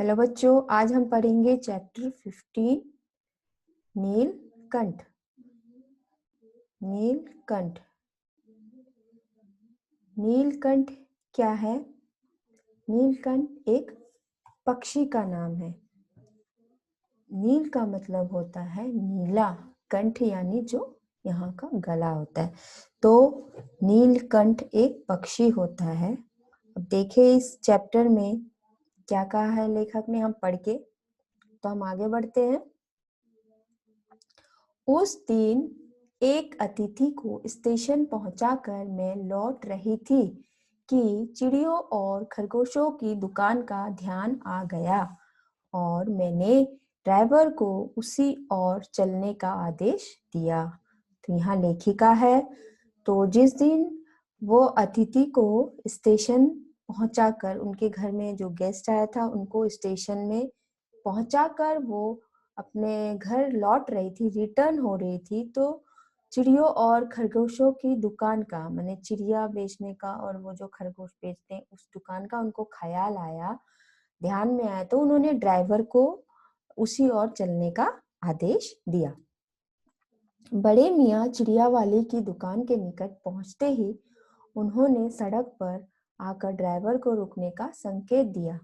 Hello बच्चों, आज हम पढ़ेंगे चैप्टर 15 नीलकंठ। नीलकंठ नीलकंठ क्या है? नीलकंठ एक पक्षी का नाम है। नील का मतलब होता है नीला, कंठ यानी जो यहाँ का गला होता है। तो नीलकंठ एक पक्षी होता है। अब देखिए इस चैप्टर में क्या कहा है लेखक ने, हम पढ़ के तो हम आगे बढ़ते हैं। उस दिन एक अतिथि को स्टेशन पहुंचाकर मैं लौट रही थी कि चिड़ियों और खरगोशों की दुकान का ध्यान आ गया और मैंने ड्राइवर को उसी ओर चलने का आदेश दिया। तो यहाँ लेखिका है। तो जिस दिन वो अतिथि को स्टेशन पहुंचाकर, उनके घर में जो गेस्ट आया था उनको स्टेशन में पहुंचाकर वो अपने घर लौट रही थी, रिटर्न हो रही थी, तो चिड़ियों और खरगोशों की दुकान का, माने चिड़िया बेचने का और वो जो खरगोश बेचते हैं उस दुकान का उनको ख्याल आया, ध्यान में आया। तो उन्होंने ड्राइवर को उसी ओर चलने का आदेश दिया। बड़े मियाँ चिड़िया वाले की दुकान के निकट पहुंचते ही उन्होंने सड़क पर आकर ड्राइवर को रुकने का संकेत दिया।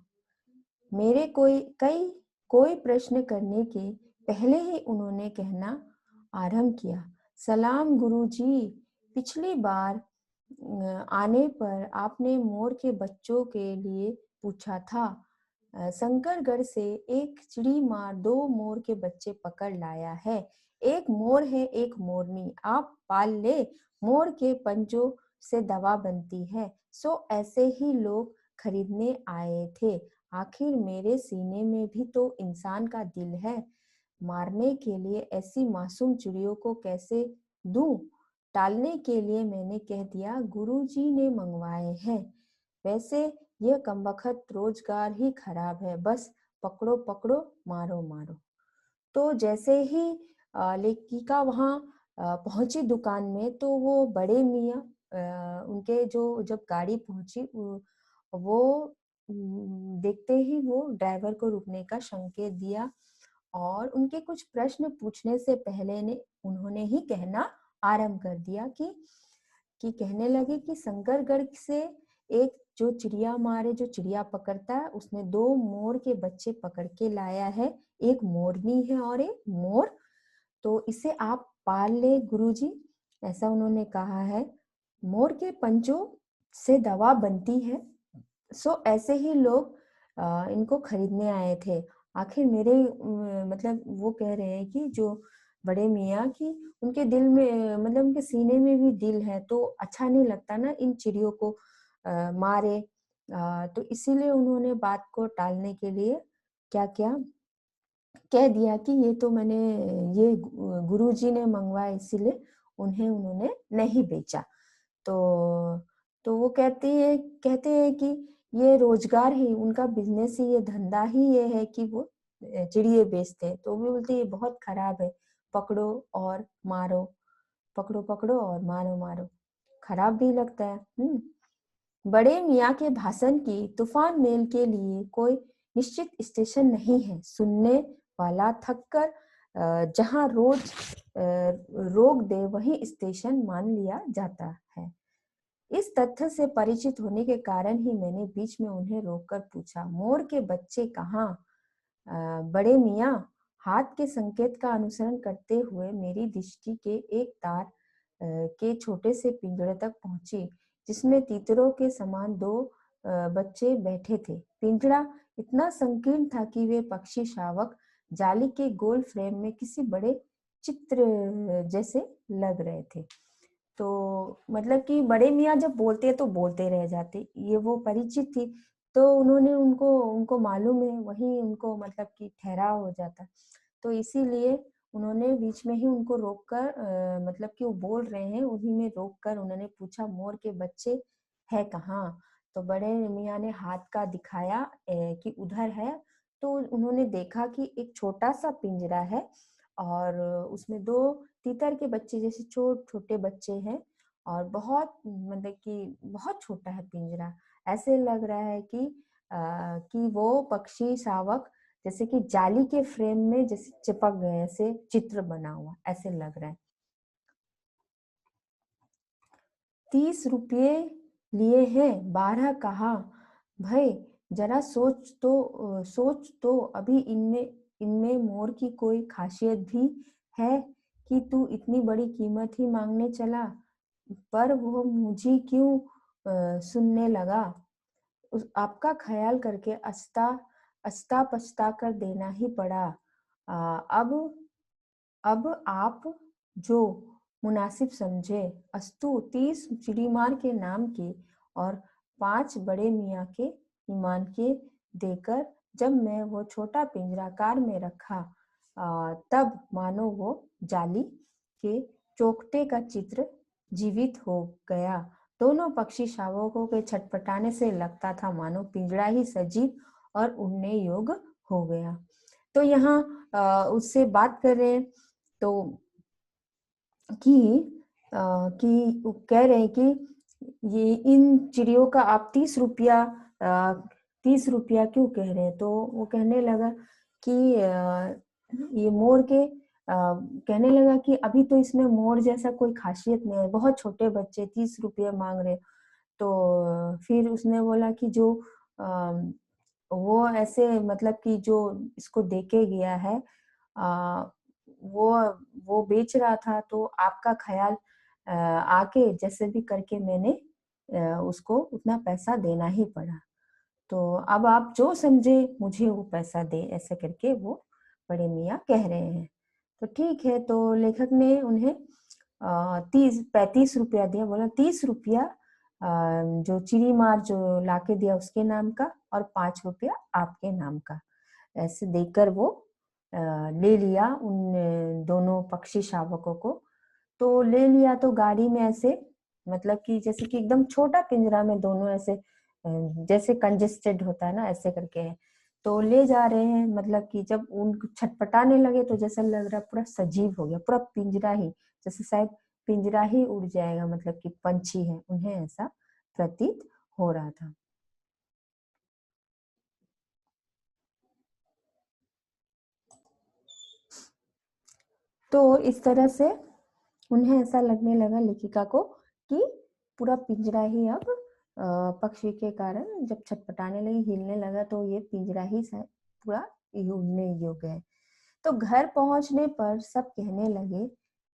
मेरे कोई प्रश्न करने के पहले ही उन्होंने कहना आरंभ किया, सलाम गुरुजी, पिछली बार आने पर आपने मोर के बच्चों के लिए पूछा था। शंकरगढ़ से एक चिड़ी मार 2 मोर के बच्चे पकड़ लाया है। एक मोर है एक मोरनी, आप पाल ले। मोर के पंजों से दवा बनती है। सो ऐसे ही लोग खरीदने आए थे। आखिर मेरे सीने में भी तो इंसान का दिल है। मारने के लिए ऐसी मासूम चिड़ियों को कैसे दूं? टालने के लिए मैंने कह दिया गुरुजी ने मंगवाए हैं। वैसे यह कमबख्त रोजगार ही खराब है, बस पकड़ो पकड़ो, मारो मारो। तो जैसे ही लेखिका वहां पहुंची दुकान में, तो वो बड़े मियाँ उनके जो जब गाड़ी पहुंची वो देखते ही वो ड्राइवर को रुकने का संकेत दिया और उनके कुछ प्रश्न पूछने से पहले उन्होंने ही कहना आरंभ कर दिया कि कहने लगे कि शंकरगढ़ से एक जो चिड़िया मारे, जो चिड़िया पकड़ता है, उसने 2 मोर के बच्चे पकड़ के लाया है। एक मोरनी है और एक मोर, तो इसे आप पाल ले गुरुजी, ऐसा उन्होंने कहा है। मोर के पंजों से दवा बनती है। सो ऐसे ही लोग इनको खरीदने आए थे। आखिर मेरे मतलब वो कह रहे हैं कि जो बड़े मियाँ की उनके दिल में मतलब उनके सीने में भी दिल है, तो अच्छा नहीं लगता ना इन चिड़ियों को मारे। तो इसीलिए उन्होंने बात को टालने के लिए क्या किया, कह दिया कि ये तो मैंने ये गुरुजी ने मंगवाया, इसीलिए उन्होंने नहीं बेचा। तो वो कहते हैं कि ये रोजगार ही उनका, बिजनेस ही, ये धंधा ही ये है कि वो चिड़िए बेचते हैं। तो वो बोलते ये बहुत खराब है, पकड़ो और मारो, पकड़ो पकड़ो और मारो मारो, खराब भी लगता है। बड़े मियाँ के भाषण की तूफान मेल के लिए कोई निश्चित स्टेशन नहीं है। सुनने वाला थककर जहाँ रोज रोक दे वही स्टेशन मान लिया जाता है। इस तथ्य से परिचित होने के कारण ही मैंने बीच में उन्हें रोककर पूछा, मोर के बच्चे कहाँ? बड़े मियाँ हाथ के संकेत का अनुसरण करते हुए मेरी दृष्टि के एक तार के छोटे से पिंजरे तक पहुंची, जिसमें तीतरों के समान 2 बच्चे बैठे थे। पिंजरा इतना संकीर्ण था कि वे पक्षी शावक जाली के गोल फ्रेम में किसी बड़े चित्र जैसे लग रहे थे। तो मतलब कि बड़े मियाँ जब बोलते तो बोलते रह जाते, ये वो परिचित थी, तो उन्होंने उनको उनको मालूम है, वही उनको मतलब कि ठहराव हो जाता। तो इसीलिए उन्होंने बीच में ही उनको रोककर मतलब कि वो बोल रहे हैं उन्हीं में रोककर उन्होंने पूछा, मोर के बच्चे है कहाँ? तो बड़े मियाँ ने हाथ का दिखाया कि उधर है। तो उन्होंने देखा कि एक छोटा सा पिंजरा है और उसमें 2 तीतर के बच्चे जैसे छोटे बच्चे हैं और बहुत मतलब कि बहुत छोटा है पिंजरा। ऐसे लग रहा है कि कि वो पक्षी शावक जैसे कि जाली के फ्रेम में जैसे चिपक गए, ऐसे चित्र बना हुआ ऐसे लग रहा है। 30 रुपये लिए हैं, 12 कहा। भाई जरा सोच तो अभी इनमें इनमें मोर की कोई खासियत भी है कि तू इतनी बड़ी कीमत ही मांगने चला। पर वो मुझे क्यों सुनने लगा। आपका ख्याल करके अस्ता पछता कर देना ही पड़ा। अब आप जो मुनासिब समझे। अस्तु 30 चिड़ीमार के नाम के और 5 बड़े मियाँ के ईमान के देकर जब मैं वो छोटा पिंजरा कार में रखा, तब मानो वो जाली के चौखटे का चित्र जीवित हो गया। दोनों पक्षी शावकों के छटपटाने से लगता था मानो पिंजरा ही सजीव और उड़ने योग्य हो गया। तो यहाँ उससे बात कर रहे हैं तो कि वो कह रहे हैं कि ये इन चिड़ियों का आप 30 रुपया 30 रुपया क्यों कह रहे हैं। तो वो कहने लगा कि ये मोर के कहने लगा कि अभी तो इसमें मोर जैसा कोई खासियत नहीं है, बहुत छोटे बच्चे 30 रुपये मांग रहे। तो फिर उसने बोला कि जो वो ऐसे मतलब कि जो इसको देके गया है, वो वो बेच रहा था, तो आपका ख्याल आके जैसे भी करके मैंने उसको उतना पैसा देना ही पड़ा। तो अब आप जो समझे मुझे वो पैसा दे, ऐसे करके वो बड़े मियाँ कह रहे हैं। तो ठीक है, तो लेखक ने उन्हें 35 रुपया दिया। बोला 30 रुपया जो चिड़ी मार जो लाके दिया उसके नाम का और 5 रुपया आपके नाम का, ऐसे देकर वो ले लिया उन दोनों पक्षी शावकों को। तो ले लिया तो गाड़ी में ऐसे मतलब कि जैसे कि एकदम छोटा पिंजरा में दोनों ऐसे जैसे कंजेस्टेड होता है ना, ऐसे करके है। तो ले जा रहे हैं, मतलब कि जब उन छटपटाने लगे तो जैसा लग रहा पूरा सजीव हो गया, पूरा पिंजरा ही जैसे शायद पिंजरा ही उड़ जाएगा, मतलब कि पंछी है, उन्हें ऐसा प्रतीत हो रहा था। तो इस तरह से उन्हें ऐसा लगने लगा लेखिका को कि पूरा पिंजरा ही अब पक्षी के कारण जब छटपटाने लगी, हिलने लगा, तो ये पिंजरा ही पूरा उड़ने योग्य है। तो घर पहुंचने पर सब कहने लगे,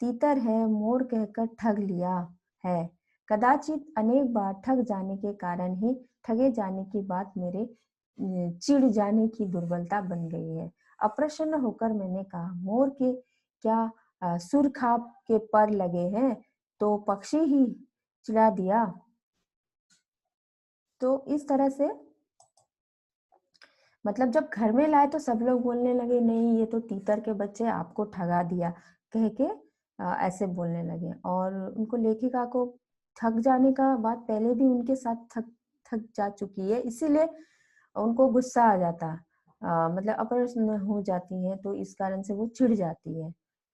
तीतर है, मोर कहकर ठग लिया है। कदाचित अनेक बार ठग जाने के कारण ही ठगे जाने की बात मेरे चिढ़ जाने की दुर्बलता बन गई है। अप्रसन्न होकर मैंने कहा, मोर के क्या सुरखाप के पर लगे हैं, तो पक्षी ही चिढ़ा दिया। तो इस तरह से मतलब जब घर में लाए तो सब लोग बोलने लगे, नहीं ये तो तीतर के बच्चे, आपको ठगा दिया कह के ऐसे बोलने लगे। और उनको लेखिका को ठग जाने का बात पहले भी उनके साथ ठग ठग जा चुकी है, इसीलिए उनको गुस्सा आ जाता, मतलब अप्रसन्न हो जाती है, तो इस कारण से वो चिढ़ जाती है।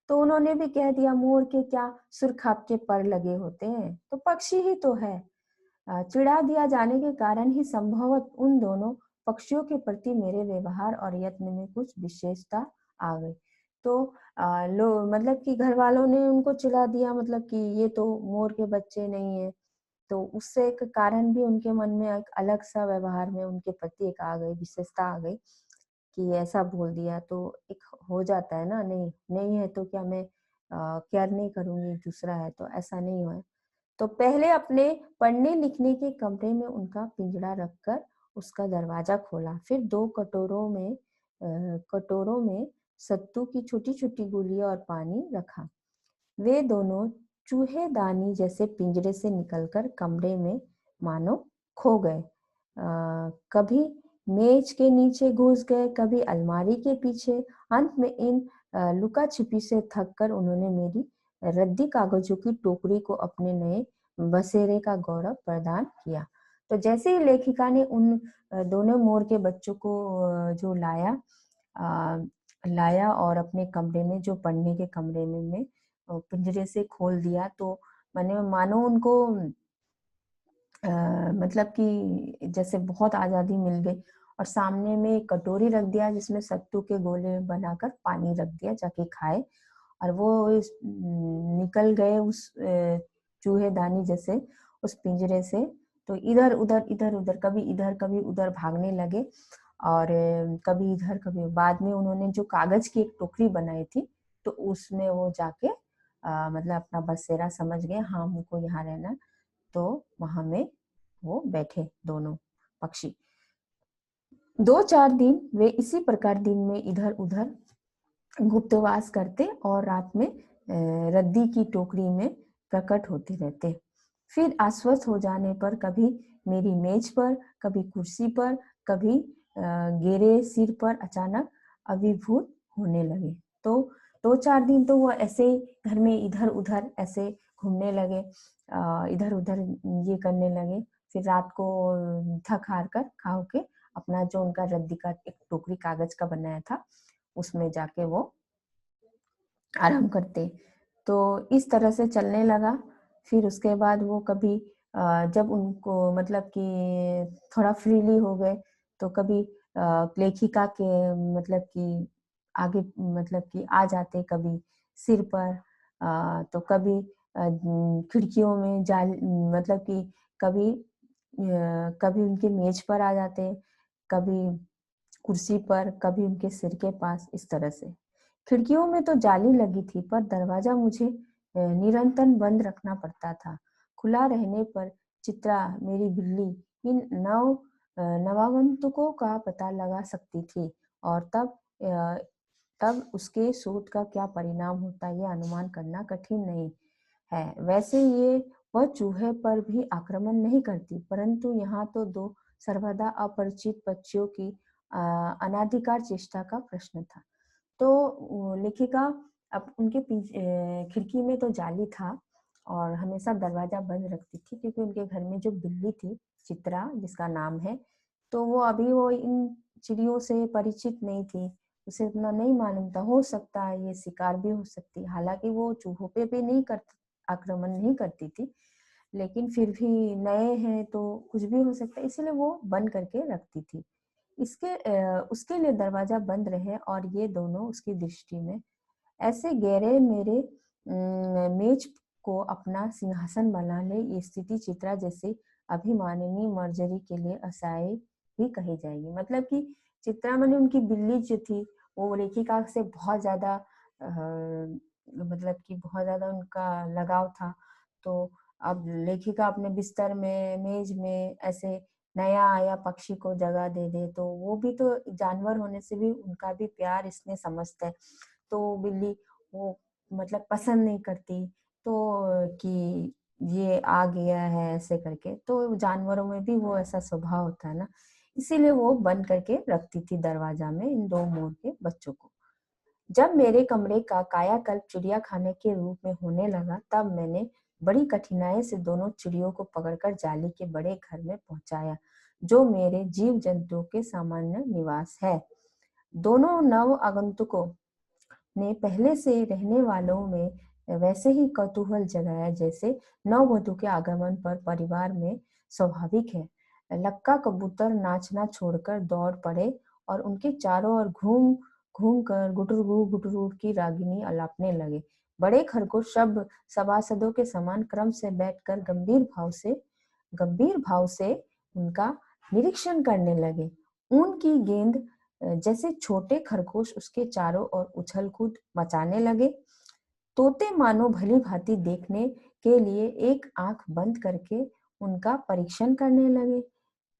तो उन्होंने भी कह दिया, मोर के क्या सुरखाप के पर लगे होते हैं, तो पक्षी ही तो है। चिढ़ा दिया जाने के कारण ही संभवत उन दोनों पक्षियों के प्रति मेरे व्यवहार और यत्न में कुछ विशेषता आ गई। तो लो मतलब कि घर वालों ने उनको चिढ़ा दिया, मतलब कि ये तो मोर के बच्चे नहीं है, तो उससे एक कारण भी उनके मन में एक अलग सा व्यवहार में उनके प्रति एक आ गई, विशेषता आ गई कि ऐसा बोल दिया। तो एक हो जाता है ना, नहीं नहीं है तो क्या मैं केयर नहीं करूंगी, दूसरा है तो ऐसा नहीं हुआ। तो पहले अपने पढ़ने लिखने के कमरे में उनका पिंजरा रखकर उसका दरवाजा खोला, फिर 2 कटोरों में सत्तू की छोटी छोटी गोलियां और पानी रखा। वे दोनों चूहेदानी जैसे पिंजरे से निकलकर कमरे में मानो खो गए। कभी मेज के नीचे घुस गए, कभी अलमारी के पीछे। अंत में इन लुका छिपी से थक कर उन्होंने मेरी रद्दी कागजों की टोकरी को अपने नए बसेरे का गौरव प्रदान किया। तो जैसे ही लेखिका ने उन दोनों मोर के बच्चों को जो लाया और अपने कमरे में, जो पढ़ने के कमरे में पिंजरे से खोल दिया, तो मैंने मानो उनको मतलब कि जैसे बहुत आज़ादी मिल गई और सामने में एक कटोरी रख दिया जिसमें सत्तू के गोले बनाकर पानी रख दिया जाके खाए और वो निकल गए उस चूहेदानी जैसे उस पिंजरे से, तो इधर-उधर कभी इधर भागने लगे और कभी इधर कभी बाद में उन्होंने जो कागज़ की एक टोकरी बनाई थी, तो उसमें वो जाके मतलब अपना बसेरा समझ गए, हाँ, हमको यहाँ रहना है, तो वहाँ में वो बैठे दोनों पक्षी। 2-4 दिन वे इसी प्रकार दिन में इधर-उधर गुप्तवास करते और रात में रद्दी की टोकरी में प्रकट होते रहते। फिर आश्वस्त हो जाने पर कभी मेरी मेज पर, कभी कुर्सी पर, कभी गेरे सिर पर अचानक अभिभूत होने लगे। तो 2-4 दिन तो वो ऐसे ही घर में इधर-उधर ऐसे घूमने लगे, इधर-उधर ये करने लगे। फिर रात को थक-हार कर खा के अपना जो उनका रद्दी का एक टोकरी कागज का बनाया था, उसमें जाके वो आराम करते। तो इस तरह से चलने लगा। फिर उसके बाद वो कभी जब उनको मतलब कि थोड़ा फ्रीली हो गए, तो कभी लेखिका के मतलब कि आगे मतलब कि आ जाते कभी सिर पर, तो कभी खिड़कियों में जाल मतलब कि कभी कभी उनकी मेज पर आ जाते, कभी कुर्सी पर, कभी उनके सिर के पास, इस तरह से। खिड़कियों में तो जाली लगी थी, पर दरवाजा मुझे निरंतर बंद रखना पड़ता था। खुला रहने पर चित्रा, मेरी बिल्ली, इन नवागंतुकों का पता लगा सकती थी और तब उसके शोध का क्या परिणाम होता, यह अनुमान करना कठिन नहीं है। वैसे ये वह चूहे पर भी आक्रमण नहीं करती, परंतु यहाँ तो दो सर्वदा अपरिचित पक्षियों की अनाधिकार चेष्टा का प्रश्न था। तो लेखिका अब उनके खिड़की में तो जाली था और हमेशा दरवाजा बंद रखती थी क्योंकि उनके घर में जो बिल्ली थी, चित्रा जिसका नाम है, तो वो अभी वो इन चिड़ियों से परिचित नहीं थी, उसे इतना नहीं मालूम था, हो सकता है ये शिकार भी हो सकती है। हालाँकि वो चूहों पे भी नहीं कर आक्रमण नहीं करती थी, लेकिन फिर भी नए हैं तो कुछ भी हो सकता है, इसलिए वो बंद करके रखती थी। उसके लिए दरवाजा बंद रहे और ये दोनों उसकी दृष्टि में ऐसे गहरे मेरे मेज को अपना सिंहासन बना ले, ये स्थिति चित्रा जैसी अभिमानिनी मर्जरी के लिए असह्य ही कही जाएगी। मतलब कि चित्रा माने उनकी बिल्ली जो थी, वो लेखिका से बहुत ज़्यादा मतलब कि बहुत ज़्यादा उनका लगाव था। तो अब लेखिका अपने बिस्तर में, मेज में ऐसे नया आया पक्षी को जगह दे दे, तो वो भी तो जानवर होने से भी उनका भी प्यार इसमें समझता है। तो बिल्ली वो मतलब पसंद नहीं करती, तो कि ये आ गया है ऐसे करके, तो जानवरों में भी वो ऐसा स्वभाव होता है ना, इसीलिए वो बंद करके रखती थी दरवाजा में इन 2 मोर के बच्चों को। जब मेरे कमरे का कायाकल्प चिड़ियाखाने के रूप में होने लगा, तब मैंने बड़ी कठिनाई से दोनों चिड़ियों को पकड़कर जाली के बड़े घर में पहुंचाया, जो मेरे जीव जंतुओं के सामान्य निवास है। दोनों नव आगंतुकों ने पहले से रहने वालों में वैसे ही कौतूहल जगाया जैसे नववधु के आगमन पर परिवार में स्वाभाविक है। लक्का कबूतर नाचना छोड़कर दौड़ पड़े और उनके चारों ओर घूम घूम कर गुटुरगु की रागिनी अलापने लगे। बड़े खरगोश सब सभासदों के समान क्रम से बैठकर गंभीर भाव से उनका निरीक्षण करने लगे। ऊन की गेंद जैसे छोटे खरगोश उसके चारों ओर उछल कूद मचाने लगे। तोते मानो भली भांति देखने के लिए एक आंख बंद करके उनका परीक्षण करने लगे।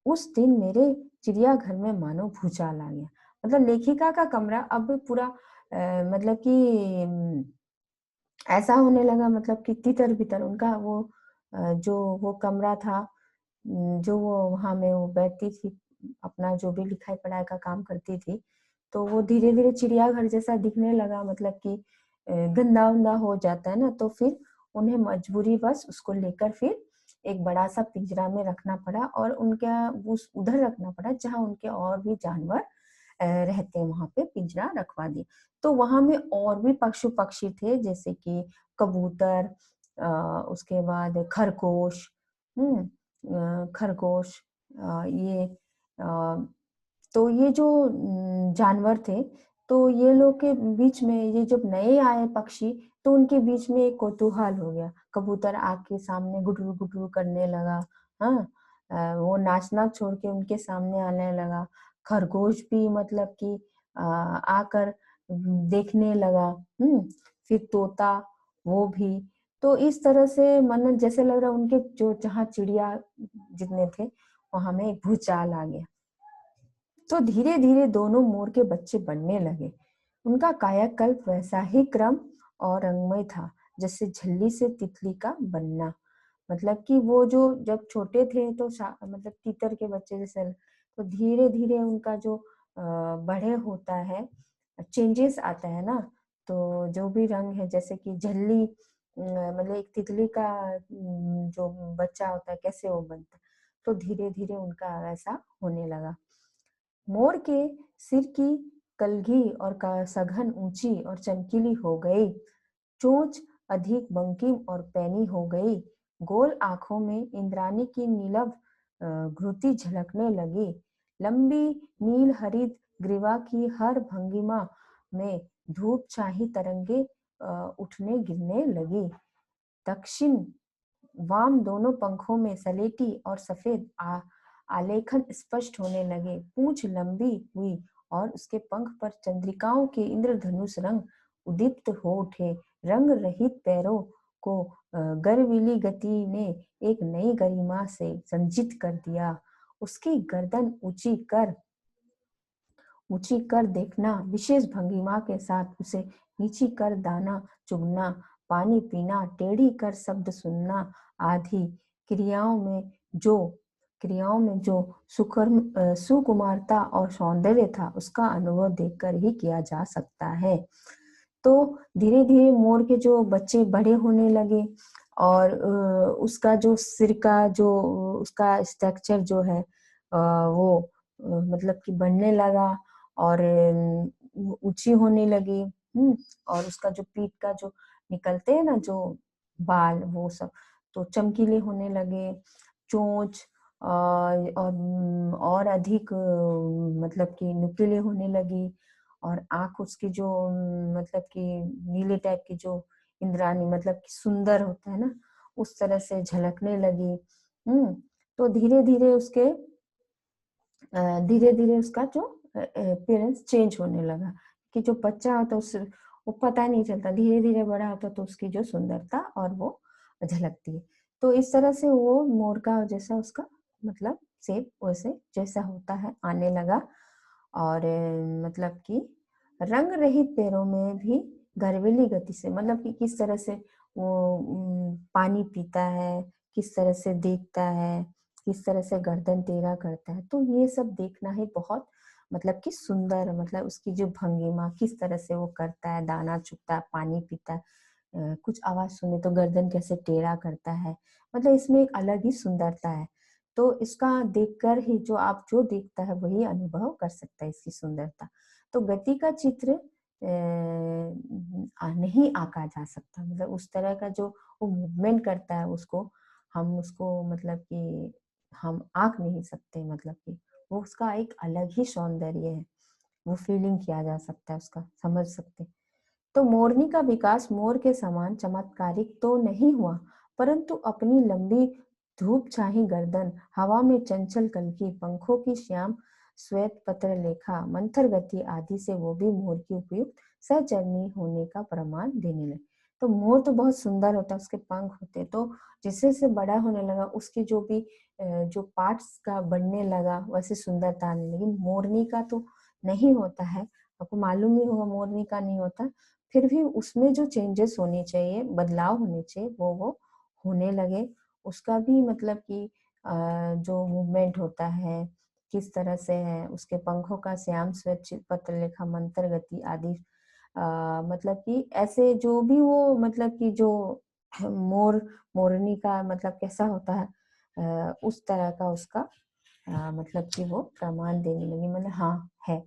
उस दिन मेरे चिड़ियाघर में मानो भूचाल आ गया। मतलब लेखिका का कमरा अब पूरा मतलब कि ऐसा होने लगा, मतलब कि तितर-बितर उनका वो जो वो कमरा था, जो वो वहाँ में वो बैठती थी, अपना जो भी लिखाई-पढ़ाई का काम करती थी, तो वो धीरे-धीरे चिड़ियाघर जैसा दिखने लगा, मतलब कि गंदा-वंदा हो जाता है ना, तो फिर उन्हें मजबूरीवश उसको लेकर फिर एक बड़ा-सा पिंजरा में रखना पड़ा और उनका उस उधर रखना पड़ा जहाँ उनके और भी जानवर रहते हैं, वहाँ पे पिंजरा रखवा दिया। तो वहाँ में और भी पशु-पक्षी थे जैसे कि कबूतर, उसके बाद खरगोश, हुँ? खरगोश, ये तो ये जो जानवर थे, तो ये लोग के बीच में ये जब नए आए पक्षी, तो उनके बीच में एक कौतूहल हो गया। कबूतर आग के सामने गुटरू-गुटरू करने लगा, हाँ? वो नाचना छोड़ के उनके सामने आने लगा। खरगोश भी मतलब कि आकर देखने लगा, फिर तोता, वो भी। तो इस तरह से मानो जैसे लग रहा है उनके जो जहाँ चिड़िया जितने थे, वहाँ में एक भूचाल आ गया। तो धीरे-धीरे दोनों मोर के बच्चे बनने लगे। उनका कायाकल्प वैसा ही क्रम और रंगमय था, जैसे झिल्ली से तितली का बनना। मतलब कि वो जो जब छोटे थे तो मतलब तीतर के बच्चे जैसे, तो धीरे-धीरे उनका जो बड़े होता है, चेंजेस आता है ना, तो जो भी रंग है जैसे कि झिल्ली, मतलब एक तितली का जो बच्चा होता है कैसे वो बनता है, तो धीरे-धीरे उनका वैसा होने लगा। मोर के सिर की कलगी और का सघन ऊंची और चमकीली हो गई। चोंच अधिक बंकिम और पैनी हो गई। गोल आंखों में इंद्राणी की नीलव घृति झलकने लगी। लंबी नील हरित ग्रीवा की हर भंगिमा में धूप छाही तरंगे उठने गिरने लगी। दक्षिण वाम दोनों पंखों में सलेटी और सफेद आलेखन स्पष्ट होने लगे। पूंछ लंबी हुई और उसके पंख पर चंद्रिकाओं के इंद्रधनुष रंग उदीप्त हो उठे। रंग रहित पैरों को गर्विली गति ने एक नई गरिमा से संजित कर दिया। उसकी गर्दन ऊंची कर देखना, विशेष भंगिमा के साथ उसे नीची कर दाना चुगना, पानी पीना, टेढ़ी कर शब्द सुनना आदि क्रियाओं में जो सुकुमारता और सौंदर्य था, उसका अनुभव देखकर ही किया जा सकता है। तो धीरे धीरे मोर के जो बच्चे बड़े होने लगे और उसका जो सिर का जो उसका स्ट्रक्चर जो है वो मतलब कि बढ़ने लगा और ऊंची होने लगी। और उसका जो पीठ का जो निकलते हैं ना जो बाल, वो सब तो चमकीले होने लगे। चोंच और अधिक मतलब कि नुकीले होने लगी और आंख उसकी जो मतलब कि नीले टाइप की जो इंद्राणी मतलब कि सुंदर होता है ना, उस तरह से झलकने लगी। तो धीरे धीरे उसका जो अपीयरेंस चेंज होने लगा कि जो बच्चा होता है वो पता नहीं चलता, धीरे धीरे बड़ा होता तो उसकी जो सुंदरता और वो झलकती है। तो इस तरह से वो मोर का जैसा उसका मतलब शेप वैसे जैसा होता है आने लगा। और मतलब कि रंग रहित पैरों में भी गर्वीली गति से, मतलब कि किस तरह से वो पानी पीता है, किस तरह से देखता है, किस तरह से गर्दन टेढ़ा करता है, तो ये सब देखना ही बहुत मतलब कि सुंदर, मतलब उसकी जो भंगिमा किस तरह से वो करता है, दाना चुगता है, पानी पीता है, कुछ आवाज सुने तो गर्दन कैसे टेढ़ा करता है, मतलब इसमें एक अलग ही सुंदरता है। तो इसका देखकर ही जो देखता है वही अनुभव कर सकता है इसकी सुंदरता। तो गति का चित्र नहीं आंका जा सकता, मतलब उस तरह का जो वो मूवमेंट करता है हम उसको मतलब कि हम आंक नहीं सकते, मतलब कि वो उसका एक अलग ही सौंदर्य है, वो फीलिंग किया जा सकता है उसका, समझ सकते। तो मोरनी का विकास मोर के समान चमत्कारिक तो नहीं हुआ, परंतु अपनी लंबी धूप छाही गर्दन, हवा में चंचल कलकी, पंखों की श्याम श्वेत पत्र लेखा, मंथर गति आदि से वो भी मोर की उपयुक्त सहचरनी होने का प्रमाण देने लगे। तो मोर तो बहुत सुंदर होता है, उसके पंख होते, तो जैसे जैसे बड़ा होने लगा उसकी जो भी जो पार्ट्स का बढ़ने लगा वैसे सुंदरता आने लगी। मोरनी का तो नहीं होता है, आपको मालूम ही होगा मोरनी का नहीं होता, फिर भी उसमें जो चेंजेस होने चाहिए, बदलाव होने चाहिए, वो होने लगे। उसका भी मतलब कि जो मूवमेंट होता है, किस तरह से है, उसके पंखों का श्याम श्वेत पत्रलेखा मंत्र गति आदि, मतलब कि ऐसे जो भी वो मतलब कि जो मोर मोरनी का मतलब कैसा होता है, उस तरह का उसका मतलब कि वो प्रमाण देने लगी, मतलब हाँ है।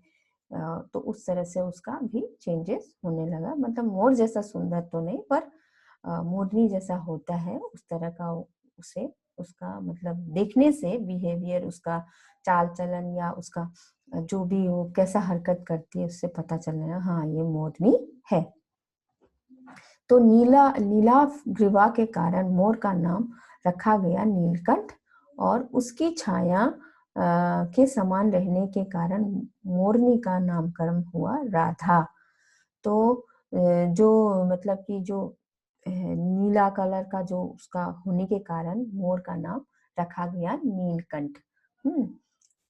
तो उस तरह से उसका भी चेंजेस होने लगा, मतलब मोर जैसा सुंदर तो नहीं पर मोरनी जैसा होता है उस तरह का उसे उसका मतलब देखने से बिहेवियर, उसका चाल चलन या उसका जो भी वो कैसा हरकत करती है उससे पता चल रहा है हाँ ये मोरनी है। तो नीला ग्रीवा के कारण मोर का नाम रखा गया नीलकंठ, और उसकी छाया के समान रहने के कारण मोरनी का नामकरण हुआ राधा। तो जो मतलब कि जो नीला कलर का जो उसका होने के कारण मोर का नाम रखा गया नीलकंठ।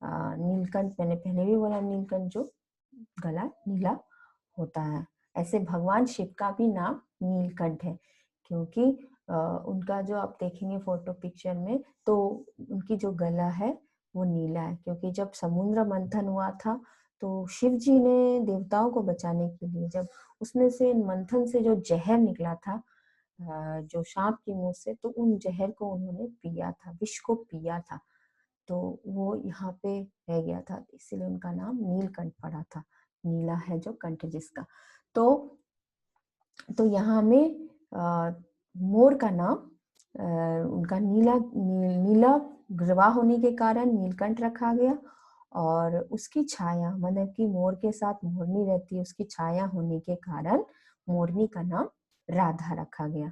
नीलकंठ मैंने पहले भी बोला, नीलकंठ जो गला नीला होता है। ऐसे भगवान शिव का भी नाम नीलकंठ है, क्योंकि उनका जो आप देखेंगे फोटो पिक्चर में तो उनकी जो गला है वो नीला है, क्योंकि जब समुद्र मंथन हुआ था तो शिव जी ने देवताओं को बचाने के लिए जब उसमें से मंथन से जो जहर निकला था जो सांप के मुंह से, तो उन जहर को उन्होंने पिया था, विष को पिया था, तो वो यहाँ पे रह गया था, इसीलिए उनका नाम नीलकंठ पड़ा था। नीला है जो कंठ जिसका। तो यहाँ में मोर का नाम उनका नीला ग्रीवा होने के कारण नीलकंठ रखा गया, और उसकी छाया मतलब कि मोर के साथ मोरनी रहती है, उसकी छाया होने के कारण मोरनी का नाम राधा रखा गया।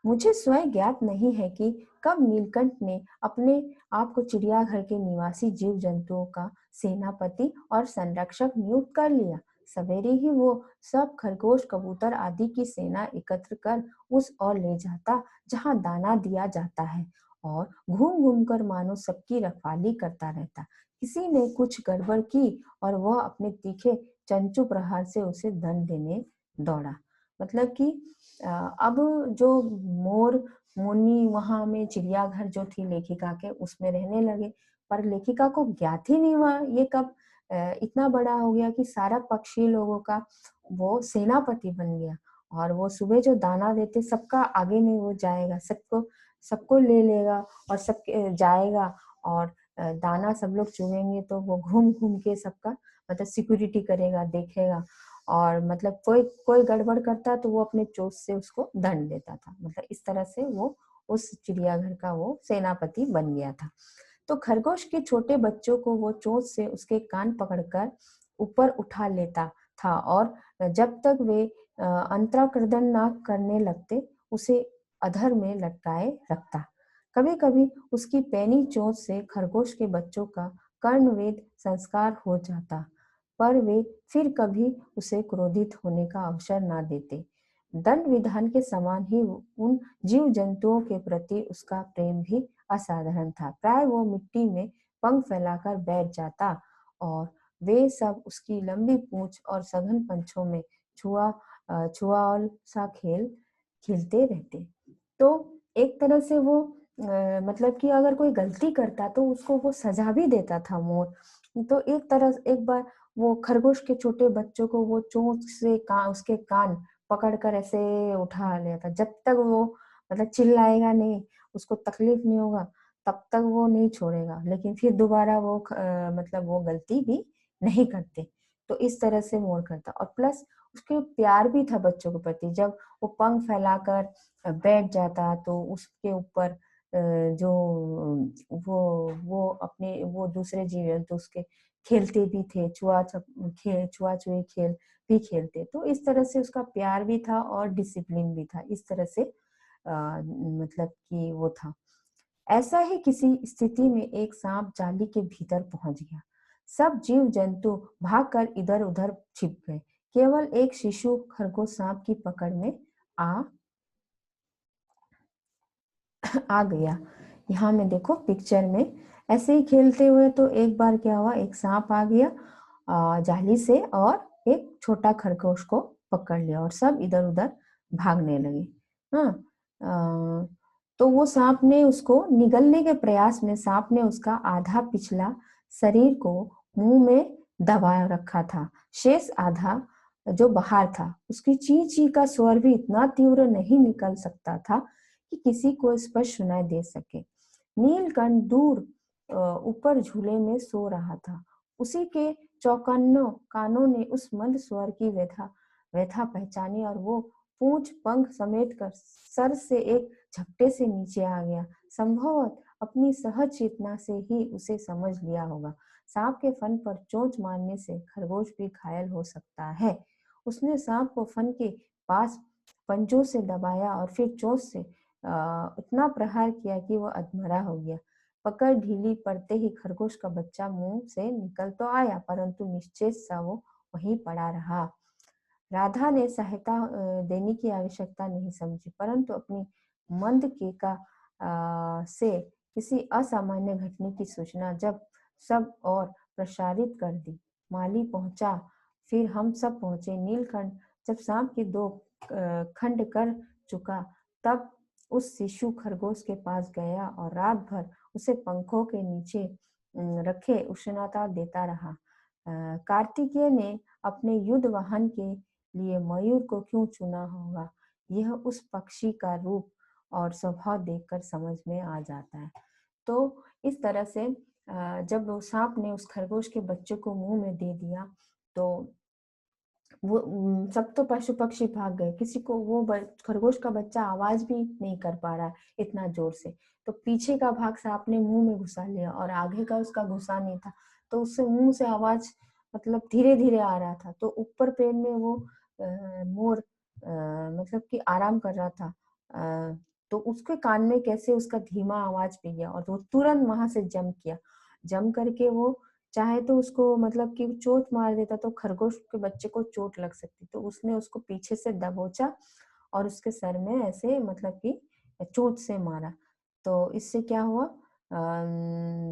मुझे स्वयं ज्ञात नहीं है कि कब नीलकंठ ने अपने आप को चिड़ियाघर के निवासी जीव जंतुओं का सेनापति और संरक्षक नियुक्त कर लिया। सवेरे ही वो सब खरगोश कबूतर आदि की सेना एकत्र कर उस ओर ले जाता जहां दाना दिया जाता है, और घूम घूम कर मानो सबकी रखवाली करता रहता। किसी ने कुछ गड़बड़ की और वह अपने तीखे चंचू प्रहार से उसे दंड देने दौड़ा। मतलब कि अब जो मोर मुनि वहां में चिड़ियाघर जो थी लेखिका के उसमें रहने लगे, पर लेखिका को ज्ञात ही नहीं हुआ ये कब इतना बड़ा हो गया कि सारा पक्षी लोगों का वो सेनापति बन गया, और वो सुबह जो दाना देते सबका आगे में वो जाएगा, सबको सबको ले लेगा और सब जाएगा, और दाना सब लोग चुगेंगे तो वो घूम घूम के सबका मतलब सिक्योरिटी करेगा, देखेगा, और मतलब कोई कोई गड़बड़ करता तो वो अपने चोंच से उसको दंड देता था। मतलब इस तरह से वो उस चिड़ियाघर का वो सेनापति बन गया था। तो खरगोश के छोटे बच्चों को वो चोंच से उसके कान पकड़कर ऊपर उठा लेता था, और जब तक वे अंतराक्रदन ना करने लगते उसे अधर में लटकाए रखता। कभी कभी उसकी पैनी चोंच से खरगोश के बच्चों का कर्णवेद संस्कार हो जाता, पर वे फिर कभी उसे क्रोधित होने का अवसर ना देते। दंड विधान के समान ही उन जीव जंतुओं के प्रति उसका प्रेम भी असाधारण था। प्राय वो मिट्टी में पंख फैलाकर बैठ जाता, और वे सब उसकी लंबी पूंछ और सघन पंखों में छुआल सा खेल खेलते रहते। तो एक तरह से वो मतलब कि अगर कोई गलती करता तो उसको वो सजा भी देता था मोर। तो एक बार वो खरगोश के छोटे बच्चों को वो चोंच से उसके कान पकड़ कर ऐसे उठा लिया था, जब तक वो मतलब चिल्लाएगा नहीं, उसको तकलीफ नहीं होगा, तब तक वो नहीं छोड़ेगा, लेकिन फिर दोबारा वो मतलब वो गलती भी नहीं करते। तो इस तरह से मोर करता, और प्लस उसके प्यार भी था बच्चों के प्रति। जब वो पंख फैलाकर बैठ जाता तो उसके ऊपर जो वो अपने वो दूसरे जीव जंतु उसके खेलते भी थे, छुआ छुई खेल भी खेलते। तो इस तरह से उसका प्यार भी था और डिसिप्लिन भी था, इस तरह से मतलब कि वो था। ऐसा ही किसी स्थिति में एक सांप जाली के भीतर पहुंच गया। सब जीव जंतु भागकर इधर उधर छिप गए, केवल एक शिशु खरगोश सांप की पकड़ में आ आ गया। यहाँ में देखो पिक्चर में ऐसे ही खेलते हुए तो एक बार क्या हुआ, एक सांप आ गया जाली से और एक छोटा खरगोश को पकड़ लिया, और सब इधर उधर भागने लगे। हाँ, तो वो सांप ने उसको निगलने के प्रयास में सांप ने उसका आधा पिछला शरीर को मुंह में दबा रखा था, शेष आधा जो बाहर था। उसकी ची ची का स्वर भी इतना तीव्र नहीं निकल सकता था कि किसी को स्पष्ट सुनाई दे सके। नीलकंठ दूर ऊपर झूले में सो रहा था। उसी के चौकन्नों कानों ने उस मंद स्वर की व्यथा व्यथा पहचानी, और वो पूंछ पंख समेट कर सर से एक झपटे से नीचे आ गया। संभवतः अपनी सहज चेतना से ही उसे समझ लिया होगा। सांप के फन पर चोंच मारने से खरगोश भी घायल हो सकता है। उसने सांप को फन के पास पंजों से दबाया और फिर चोंच से इतना प्रहार किया कि वह अधमरा हो गया। पकड़ ढीली पड़ते ही खरगोश का बच्चा मुंह से निकल तो आया, परंतु निश्चेत सा वो वहीं पड़ा रहा। राधा ने सहायता देने की आवश्यकता नहीं समझी, परंतु अपनी मंद केका से किसी असामान्य घटना की सूचना जब सब और प्रसारित कर दी। माली पहुंचा, फिर हम सब पहुंचे। नीलकंठ जब सांप के दो खंड कर चुका, तब उस शिशु खरगोश के पास गया और रात भर उसे पंखों के नीचे रखे उष्णता देता रहा। कार्तिकेय ने अपने युद्ध वाहन के लिए मयूर को क्यों चुना होगा, यह उस पक्षी का रूप और स्वभाव देखकर समझ में आ जाता है। तो इस तरह से जब सांप ने उस खरगोश के बच्चे को मुंह में दे दिया, तो वो सब तो पशु पक्षी भाग गए। किसी को वो खरगोश का बच्चा आवाज भी नहीं कर पा रहा इतना जोर से, तो पीछे का भाग सांप ने मुंह में घुसा लिया और आगे का उसका घुसा नहीं था, तो उससे मुंह से आवाज मतलब धीरे धीरे आ रहा था। तो ऊपर पेड़ में वो मोर मतलब कि आराम कर रहा था, तो उसके कान में कैसे उसका धीमा आवाज भी गया और वो तुरंत वहां से जम करके वो चाहे तो उसको मतलब कि चोट मार देता तो खरगोश के बच्चे को चोट लग सकती, तो उसने उसको पीछे से दबोचा और उसके सर में ऐसे मतलब कि चोट से मारा। तो इससे क्या हुआ,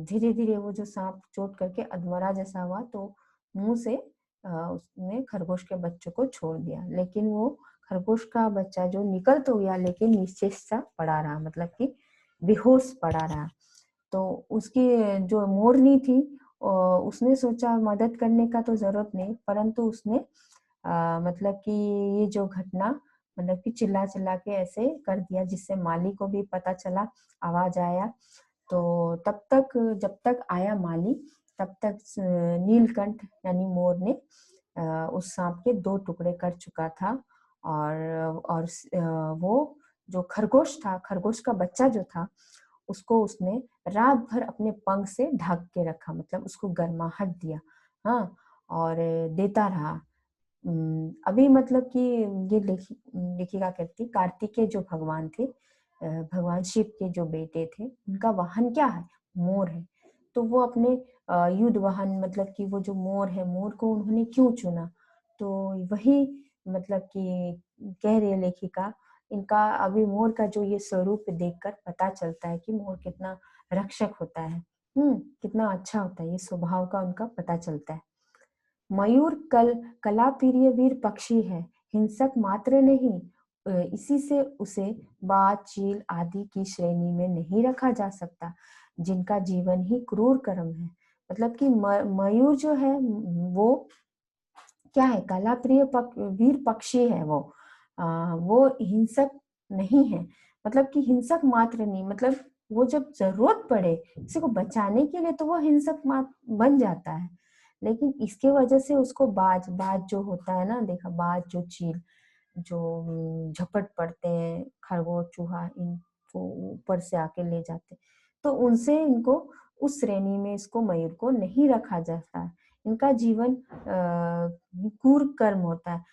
धीरे धीरे वो जो सांप चोट करके अधमरा जैसा हुआ, तो मुंह से उसने खरगोश के बच्चे को छोड़ दिया। लेकिन वो खरगोश का बच्चा जो निकल तो गया, लेकिन नीचे सा पड़ा रहा, मतलब कि बेहोश पड़ा रहा। तो उसकी जो मोरनी थी, उसने सोचा मदद करने का तो जरूरत नहीं, परंतु उसने मतलब कि ये जो घटना मतलब कि चिल्ला चिल्ला के ऐसे कर दिया जिससे माली को भी पता चला, आवाज आया। तो तब तक जब तक आया माली, तब तक नीलकंठ यानी मोर ने उस सांप के दो टुकड़े कर चुका था। और वो जो खरगोश था, खरगोश का बच्चा जो था, उसको उसने रात भर अपने पंख से ढक के रखा, मतलब उसको गर्माहट दिया। हाँ, और देता रहा। अभी मतलब कि ये लेखिका कहती, कार्तिकेय जो भगवान थे, भगवान शिव के जो बेटे थे, उनका वाहन क्या है, मोर है। तो वो अपने युद्ध वाहन मतलब कि वो जो मोर है, मोर को उन्होंने क्यों चुना, तो वही मतलब कि कह रही है लेखिका, इनका अभी मोर का जो ये स्वरूप देखकर पता चलता है कि मोर कितना रक्षक होता है, कितना अच्छा होता है, ये स्वभाव का उनका पता चलता है। मयूर कला प्रिय वीर पक्षी है, हिंसक मात्र नहीं। इसी से उसे बाज, चील आदि की श्रेणी में नहीं रखा जा सकता, जिनका जीवन ही क्रूर कर्म है। मतलब कि मयूर जो है वो क्या है, कला प्रिय वीर पक्षी है वो हिंसक नहीं है। मतलब कि हिंसक मात्र नहीं, मतलब वो जब जरूरत पड़े किसी को बचाने के लिए तो वो हिंसक मात्र बन जाता है। लेकिन इसके वजह से उसको बाज बाज जो होता है ना, देखा, बाज जो चील जो झपट पड़ते हैं, खरगोश चूहा इनको ऊपर से आके ले जाते, तो उनसे इनको उस श्रेणी में इसको मयूर को नहीं रखा जाता है। इनका जीवन क्रूर कर्म होता है।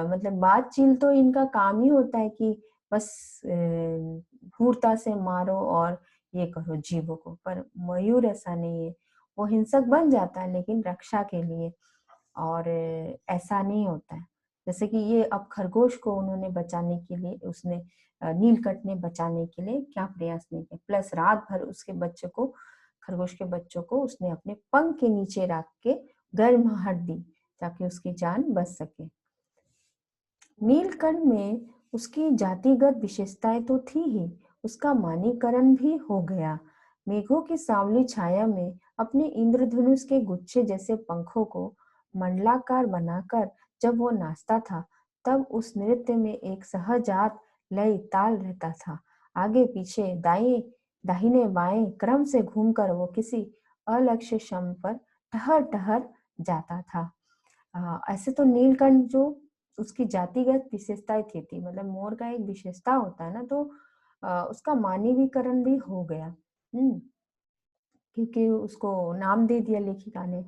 मतलब बाज चील तो इनका काम ही होता है कि बस क्रूरता से मारो और ये करो जीवों को, पर मयूर ऐसा नहीं है, वो हिंसक बन जाता है लेकिन रक्षा के लिए, और ऐसा नहीं होता है। जैसे कि ये अब खरगोश को उन्होंने बचाने के लिए, उसने नीलकंठ ने बचाने के लिए क्या प्रयास नहीं किया, प्लस रात भर उसके बच्चे को, खरगोश के बच्चों को उसने अपने पंख के नीचे रख के गर्माहट दी ताकि उसकी जान बच सके। नीलकंठ में उसकी जातिगत विशेषताएं तो थी ही, उसका मानीकरण भी हो गया। मेघों की सांवली छाया में अपने इंद्रधनुष के गुच्छे जैसे पंखों को मंडलाकार बनाकर जब वो नाचता था, तब उस नृत्य में एक सहजात लय ताल रहता था। आगे पीछे दाएं दाहिने बाएं क्रम से घूमकर वो किसी अलक्ष्य शम पर ठहर ठहर जाता था। ऐसे तो नीलकंठ जो उसकी जातिगत विशेषताएं थी, मतलब मोर का एक विशेषता होता है ना, तो उसका मानवीकरण भी हो गया। क्योंकि उसको नाम दे दिया लेखिका ने।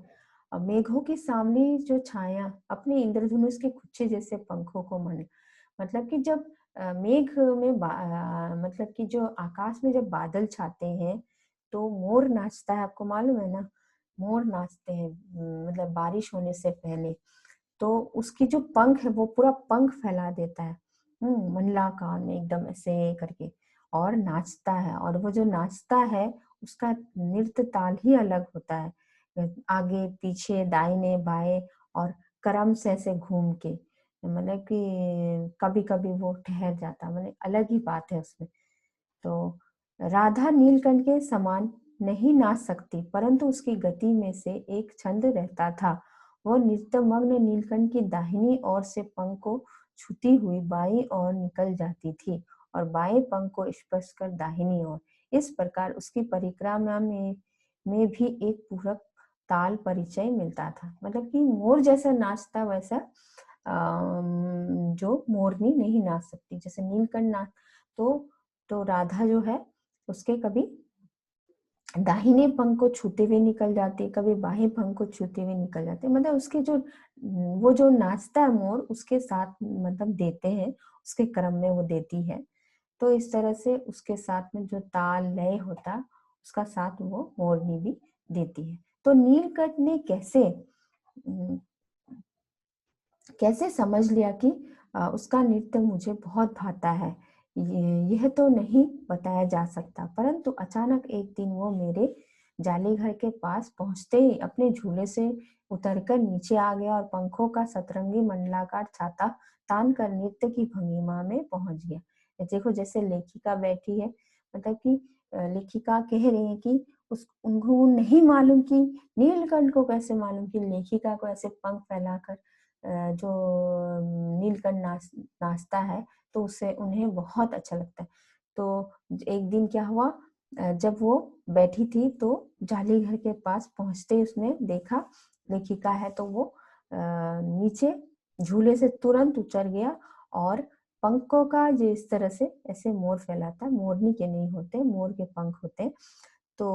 मेघों की सामने जो छाया अपने इंद्रधनुष के गुच्छे जैसे पंखों को मतलब कि जब मेघ में मतलब कि जो आकाश में जब बादल छाते हैं तो मोर नाचता है, आपको मालूम है ना? मोर नाचते हैं मतलब बारिश होने से पहले। तो उसकी जो पंख है वो पूरा पंख फैला देता है, मंडलाकार में एकदम ऐसे करके, और नाचता है। और वो जो नाचता है उसका नृत्य ताल ही अलग होता है, आगे पीछे दाहिने बाएं और क्रम से ऐसे घूम के, मतलब कि कभी कभी वो ठहर जाता, मतलब अलग ही बात है उसमें। तो राधा नीलकंठ के समान नहीं नाच सकती, परंतु उसकी गति में से एक छंद रहता था। वो नृत्यमग्न नीलकंठ की दाहिनी ओर से पंख को छूती हुई बाईं ओर निकल जाती थी और बाएं पंख को स्पर्श कर दाहिनी ओर। इस प्रकार उसकी परिक्रमा में भी एक पूरक ताल परिचय मिलता था। मतलब कि मोर जैसा नाचता वैसा जो मोरनी नहीं नाच सकती, जैसे नीलकंठ नाच। तो राधा जो है उसके कभी दाहिने पंख को छूते हुए निकल जाती, कभी बाएं पंख को छूते हुए निकल जाते, मतलब उसके जो वो जो नाचता है मोर उसके साथ मतलब देते हैं, उसके क्रम में वो देती है। तो इस तरह से उसके साथ में जो ताल लय होता उसका साथ वो मोरनी भी देती है। तो नीलकंठ ने कैसे समझ लिया कि उसका नृत्य मुझे बहुत भाता है, यह तो नहीं बताया जा सकता। परंतु अचानक एक दिन वो मेरे जाली घर के पास पहुंचते ही अपने झूले से उतरकर नीचे आ गया और पंखों का सतरंगी मंडलाकार छाता तान कर नृत्य की भंगिमा में पहुंच गया। ये देखो जैसे लेखिका बैठी है, मतलब कि लेखिका कह रही है कि उस उनको नहीं मालूम कि नीलकंठ को कैसे मालूम कि लेखिका को ऐसे पंख फैलाकर जो नीलकंठ नाचता है तो उससे उन्हें बहुत अच्छा लगता है। तो एक दिन क्या हुआ, जब वो बैठी थी तो जाली घर के पास पहुंचते ही उसने देखा लेखिका है, तो वो नीचे झूले से तुरंत उतर गया और पंखों का जो इस तरह से ऐसे मोर फैलाता है, मोरनी के नहीं होते, मोर के पंख होते, तो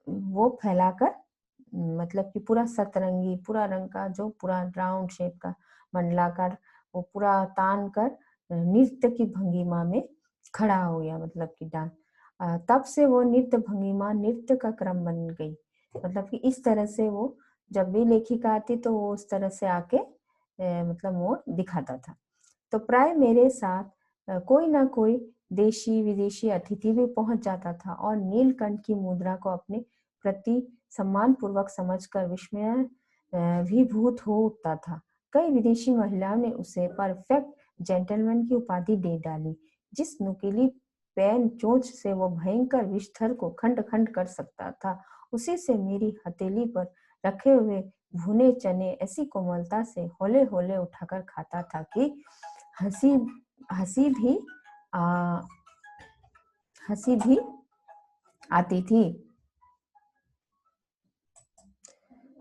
वो फैलाकर मतलब कि पूरा सतरंगी पूरा रंग का जो पूरा राउंड शेप का मंडलाकार वो पूरा तान कर नृत्य की भंगिमा में खड़ा हो गया, मतलब कि डांस। तब से वो नृत्य भंगिमा नृत्य का क्रम बन गई, मतलब कि इस तरह से वो जब भी लेखिका आती तो वो उस तरह से आके मतलब मोर दिखाता था। तो प्राय मेरे साथ कोई ना कोई देशी विदेशी अतिथि भी पहुंच जाता था और नीलकंठ की मुद्रा को अपने प्रति सम्मान पूर्वक समझकर विस्मय भीभूत हो उठता था। कई विदेशी महिलाओं ने उसे परफेक्ट जेंटलमैन की उपाधि दे डाली। जिस नुकीली पैन चोंच से वो भयंकर विषधर को खंड खंड कर सकता था, उसी से मेरी हथेली पर रखे हुए भुने चने ऐसी कोमलता से होले होले उठाकर खाता था कि हंसी हंसी भी आ, हंसी भी आती थी।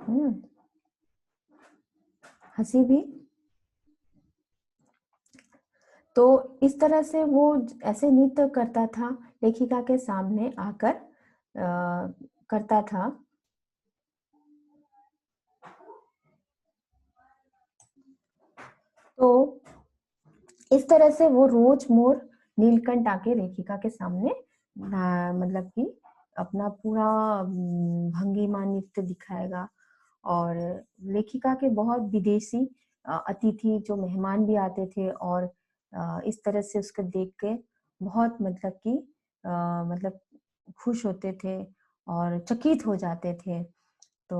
हम्म, हंसी भी। तो इस तरह से वो ऐसे नृत्य करता था, लेखिका के सामने आकर करता था। तो इस तरह से वो रोज मोर नीलकंठ आके लेखिका के सामने मतलब कि अपना पूरा भंगिमा नृत्य दिखाएगा। और लेखिका के बहुत विदेशी अतिथि जो मेहमान भी आते थे और इस तरह से उसको देख के बहुत मतलब कि मतलब खुश होते थे और चकित हो जाते थे। तो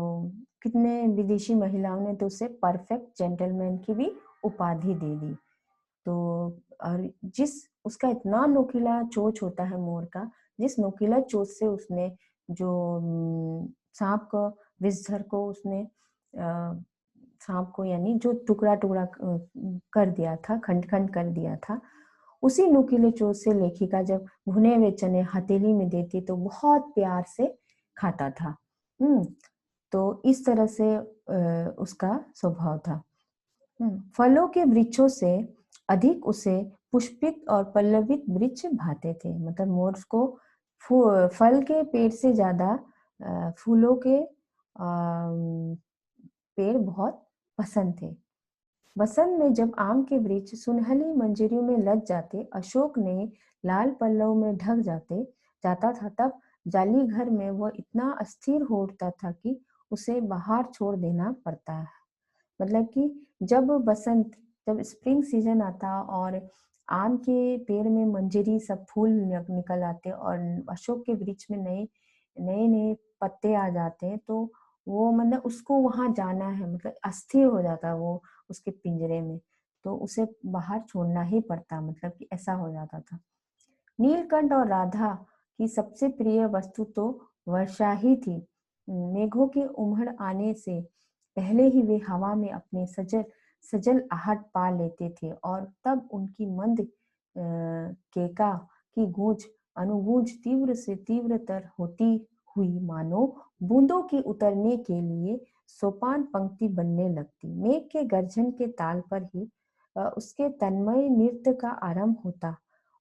कितने विदेशी महिलाओं ने तो उसे परफेक्ट जेंटलमैन की भी उपाधि दे दी। तो और जिस उसका इतना नोकीला चोंच होता है मोर का, जिस नोकीला चोंच से उसने जो सांप को विषधर को उसने सांप को यानी जो टुकड़ा टुकड़ा कर दिया था, खंड खंड कर दिया था, उसी नुकीले चोंच से लेखिका जब भुने हुए चने हथेली में देती तो बहुत प्यार से खाता था। तो इस तरह से उसका स्वभाव था। फलों के वृक्षों से अधिक उसे पुष्पित और पल्लवित वृक्ष भाते थे। मतलब मोर को फल के पेड़ से ज्यादा फूलों के पेड़ बहुत पसंद थे। बसंत में जब आम के वृक्ष सुनहली मंजरियों में लग जाते, अशोक ने लाल पल्लव में ढक जाता था, तब जाली घर में वह इतना अस्थिर हो उठता था कि उसे बाहर छोड़ देना पड़ता है। मतलब कि जब स्प्रिंग सीजन आता और आम के पेड़ में मंजरी सब फूल निकल आते और अशोक के वृक्ष में नए नए नए पत्ते आ जाते हैं, तो वो मतलब उसको वहां जाना है, मतलब अस्थिर हो जाता है वो उसके पिंजरे में, तो उसे बाहर छोड़ना ही पड़ता, मतलब कि ऐसा हो जाता था। नीलकंठ और राधा की सबसे प्रिय वस्तु तो वर्षा ही थी। मेघों के उमड़ आने से पहले ही वे हवा में अपने सजल सजल आहट पा लेते थे और तब उनकी मंद केका की गूंज अनुगूंज तीव्र से तीव्रतर होती हुई मानो बूंदों के उतरने के लिए सोपान पंक्ति बनने लगती। मेघ के गर्जन के ताल पर ही उसके तन्मय नृत्य का आरंभ होता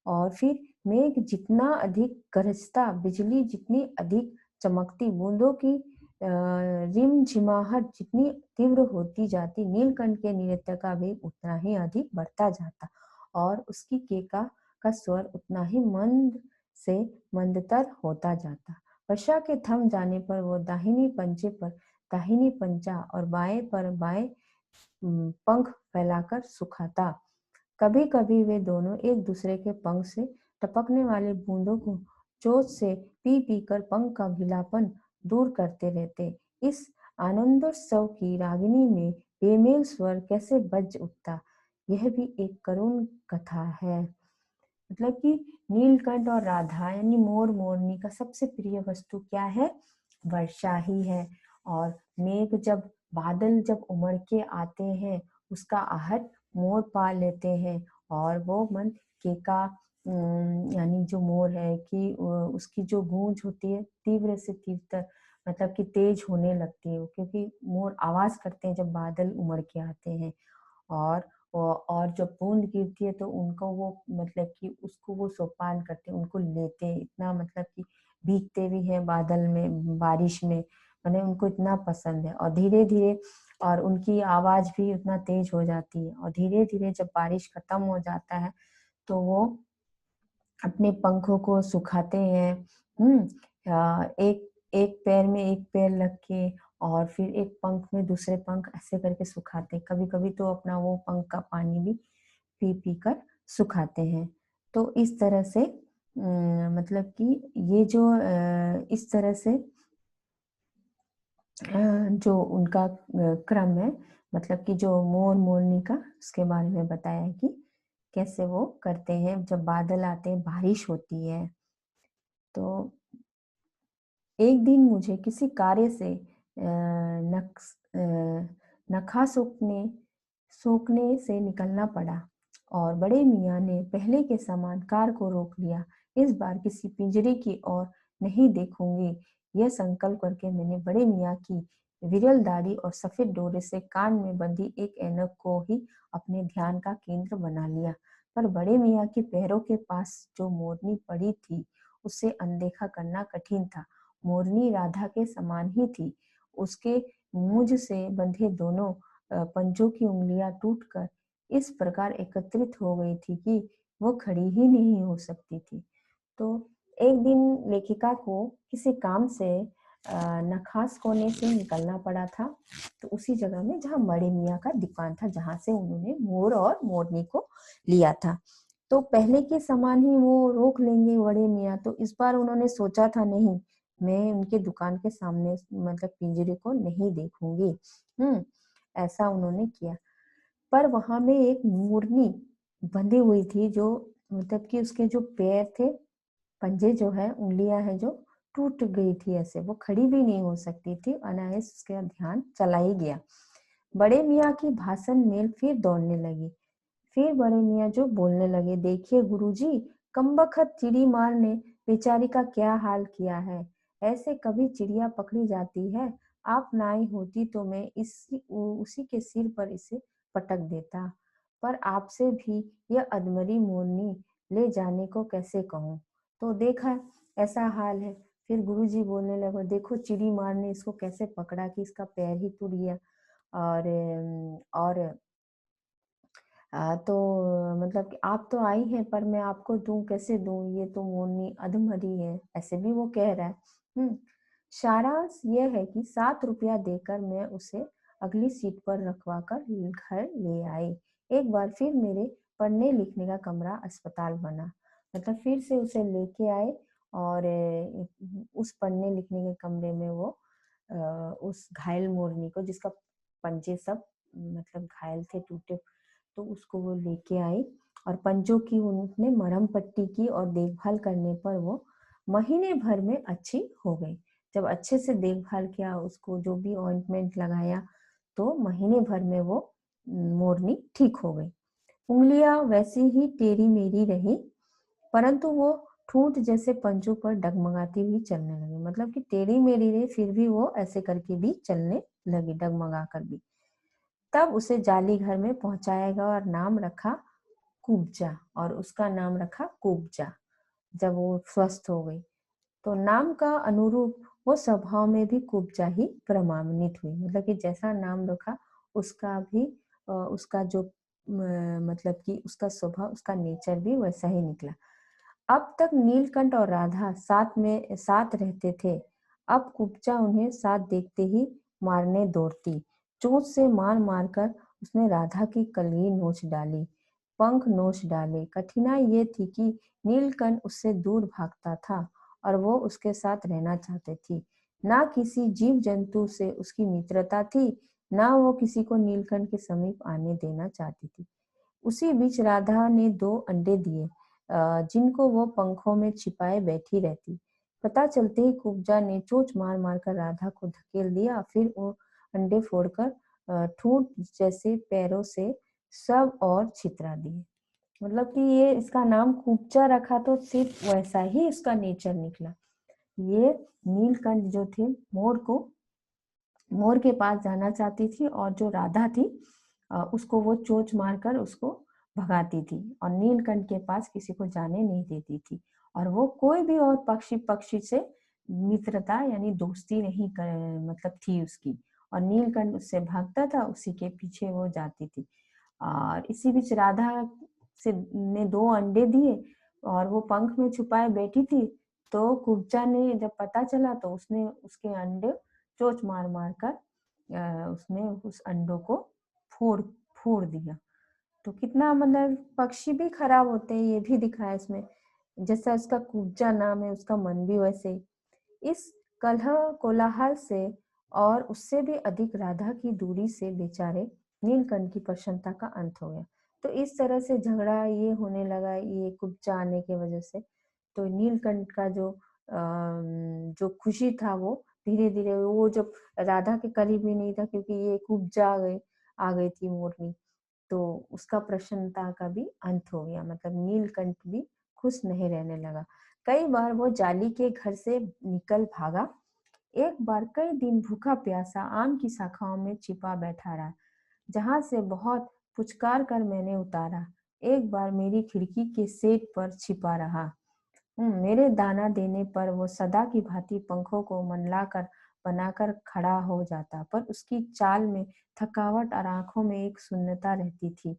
और फिर मेघ जितना अधिक गरजता, बिजली जितनी अधिक चमकती, बूंदों की रिमझिमाहट जितनी तीव्र होती जाती, नीलकंठ के नृत्य का वेग उतना ही अधिक बढ़ता जाता और उसकी केका का स्वर उतना ही मंद से मंदतर होता जाता। वर्षा के थम जाने पर वो दाहिनी पंजे पर दाहिनी पंजा और बाएं पर बाएं पंख फैलाकर सुखाता। कभी कभी वे दोनों एक दूसरे के पंख से टपकने वाली बूंदों को चोंच से पी पी कर पंख का गीलापन दूर करते रहते। इस आनंदोत्सव की रागिनी में बेमेल स्वर कैसे बज उठता, यह भी एक करुण कथा है। मतलब कि नीलकंठ और राधा यानी मोर मोरनी का सबसे प्रिय वस्तु क्या है? वर्षा ही है। और मेघ जब बादल जब उमड़ के आते हैं, उसका आहट मोर पा लेते हैं और वो मन केका यानी जो मोर है कि उसकी जो गूंज होती है तीव्र से तीव्र, मतलब कि तेज होने लगती है, क्योंकि मोर आवाज करते हैं जब बादल उमड़ के आते हैं। और और जब बूंद गिरती है तो उनको वो मतलब कि उसको वो सोपान करते हैं, उनको लेते हैं, इतना मतलब कि भीगते भी हैं बादल में, बारिश में, मतलब उनको इतना पसंद है। और धीरे धीरे और उनकी आवाज भी उतना तेज हो जाती है और धीरे धीरे जब बारिश खत्म हो जाता है तो वो अपने पंखों को सुखाते हैं। एक एक पैर में एक पैर लग के और फिर एक पंख में दूसरे पंख ऐसे करके सुखाते हैं। कभी कभी तो अपना वो पंख का पानी भी पी पी कर सुखाते हैं। तो इस तरह से मतलब कि ये जो इस तरह से जो उनका क्रम है, मतलब कि जो मोर मोरनी का, उसके बारे में बताया है कि कैसे वो करते हैं जब बादल आते हैं, बारिश होती है। तो एक दिन मुझे किसी कार्य से नखा सोखने से निकलना पड़ा और बड़े मियाँ ने पहले के समान कार को रोक लिया। इस बार किसी पिंजरे की ओर नहीं देखूंगी, यह संकल्प करके मैंने बड़े मियाँ की विरल दाढ़ी और सफेद डोरे से कान में बंधी एक ऐनक को ही अपने ध्यान का केंद्र बना लिया। पर बड़े मियाँ के पैरों के पास जो मोरनी पड़ी थी, उसे अनदेखा करना कठिन था। मोरनी राधा के समान ही थी। उसके मुझ से बंधे दोनों पंजों की उंगलियां टूटकर इस प्रकार एकत्रित हो गई थी कि वो खड़ी ही नहीं हो सकती थी। तो एक दिन लेखिका को किसी काम से नखास कोने से निकलना पड़ा था, तो उसी जगह में जहाँ बड़े मियाँ का दुकान था, जहाँ से उन्होंने मोर और मोरनी को लिया था। तो पहले के समान ही वो रोक लेंगे बड़े मियाँ, तो इस बार उन्होंने सोचा था नहीं, मैं उनके दुकान के सामने मतलब पिंजरे को नहीं देखूंगी। ऐसा उन्होंने किया। पर वहां में एक मोरनी बंधी हुई थी, जो मतलब कि उसके जो पैर थे, पंजे जो है, उंगलियां है जो टूट गई थी, ऐसे वो खड़ी भी नहीं हो सकती थी। अनायास उसका ध्यान चला ही गया। बड़े मियाँ की भाषण मेल फिर दौड़ने लगी। फिर बड़े मियाँ जो बोलने लगे, देखिए गुरुजी, कमबख्त चिड़ी मार ने बेचारी का क्या हाल किया है। ऐसे कभी चिड़िया पकड़ी जाती है? आप नाई होती तो मैं उसी के सिर पर इसे पटक देता। पर आपसे भी यह अधमरी मोरनी ले जाने को कैसे कहूँ। तो देखा ऐसा हाल है। फिर गुरुजी बोलने लगे, देखो चिड़ी मार ने इसको कैसे पकड़ा कि इसका पैर ही टूट गया। और तो मतलब कि आप तो आई हैं पर मैं आपको दूँ कैसे दूँ? ये तो मोरनी अधमरी है, ऐसे भी वो कह रहा है। सारांश ये है कि 7 रुपया देकर मैं उसे अगली सीट पर रखवा कर घर ले आई। एक बार फिर मेरे पढ़ने लिखने का कमरा अस्पताल बना। मतलब फिर से उसे लेके आए और उस पढ़ने लिखने के कमरे में वो उस घायल मोरनी को, जिसका पंजे सब मतलब घायल थे, टूटे, तो उसको वो लेके आई और पंजों की उन्होंने मरहम पट्टी की और देखभाल करने पर वो महीने भर में अच्छी हो गई। जब अच्छे से देखभाल किया, उसको जो भी ऑइंटमेंट लगाया, तो महीने भर में वो मोरनी ठीक हो गई। उंगलियां वैसी ही टेढ़ी मेढ़ी रही, परंतु वो ठूंठ जैसे पंजों पर डगमगाती हुई चलने लगी। मतलब कि टेढ़ी मेढ़ी रही, फिर भी वो ऐसे करके भी चलने लगी, डगमगा कर भी। तब उसे जाली घर में पहुंचाया गया और नाम रखा कुब्जा, और उसका नाम रखा कुब्जा। जब वो स्वस्थ हो गई तो नाम का अनुरूप वो स्वभाव में भी कुब्जा ही प्रमाणित हुई। मतलब कि जैसा नाम रखा उसका भी उसका जो मतलब कि उसका स्वभाव, उसका नेचर भी वैसा ही निकला। अब तक नीलकंठ और राधा साथ रहते थे। अब कुब्जा उन्हें साथ देखते ही मारने दौड़ती। चोंच से मार मार कर उसने राधा की कलगी नोच डाली, पंख नोच डाले। कठिनाई ये थी कि नीलकंठ उससे दूर भागता था और वो उसके साथ रहना चाहती थी। ना किसी जीव जंतु से उसकी मित्रता थी, ना वो किसी को नीलकंठ के समीप आने देना चाहती थी। उसी बीच राधा ने 2 अंडे दिए, जिनको वो पंखों में छिपाए बैठी रहती। पता चलते ही कुब्जा ने चोंच मार मार कर राधा को धकेल दिया। फिर वो अंडे फोड़कर ठूंठ जैसे पैरों से सब और छितरा दिए। मतलब कि ये इसका नाम कुब्जा रखा तो सिर्फ वैसा ही इसका नेचर निकला। ये नीलकंठ जो थे, मोर के पास जाना चाहती थी और जो राधा थी उसको वो चोंच मारकर उसको भगाती थी और नीलकंठ के पास किसी को जाने नहीं देती थी। और वो कोई भी और पक्षी से मित्रता यानी दोस्ती नहीं कर मतलब थी उसकी। और नीलकंठ उससे भागता था, उसी के पीछे वो जाती थी। और इसी बीच राधा से ने 2 अंडे दिए और वो पंख में छुपाए बैठी थी। तो कुब्जा ने जब पता चला तो उसने उसके अंडे चोंच मार मार कर उसने उस अंडों को फोड़ फोड़ दिया। तो कितना मतलब पक्षी भी खराब होते हैं, ये भी दिखाया इसमें। जैसा उसका कुब्जा नाम है, उसका मन भी वैसे ही। इस कलह कोलाहल से और उससे भी अधिक राधा की दूरी से बेचारे नीलकंठ की प्रसन्नता का अंत हो गया। तो इस तरह से झगड़ा ये होने लगा, ये कुब्जा आने की वजह से। तो नीलकंठ का जो खुशी था वो धीरे धीरे, वो जब राधा के करीब ही नहीं था क्योंकि ये कुब्जा आ गई थी मोरनी, तो उसका प्रसन्नता का भी अंत हो गया। मतलब नीलकंठ भी खुश नहीं रहने लगा। कई बार वो जाली के घर से निकल भागा। एक बार कई दिन भूखा प्यासा आम की शाखाओं में छिपा बैठा रहा, जहां से बहुत पुचकार कर मैंने उतारा। एक बार मेरी खिड़की के सेट पर छिपा रहा। मेरे दाना देने पर वो सदा की भांति पंखों को मंडलाकर बनाकर खड़ा हो जाता, पर उसकी चाल में थकावट और आंखों में एक शून्यता रहती थी।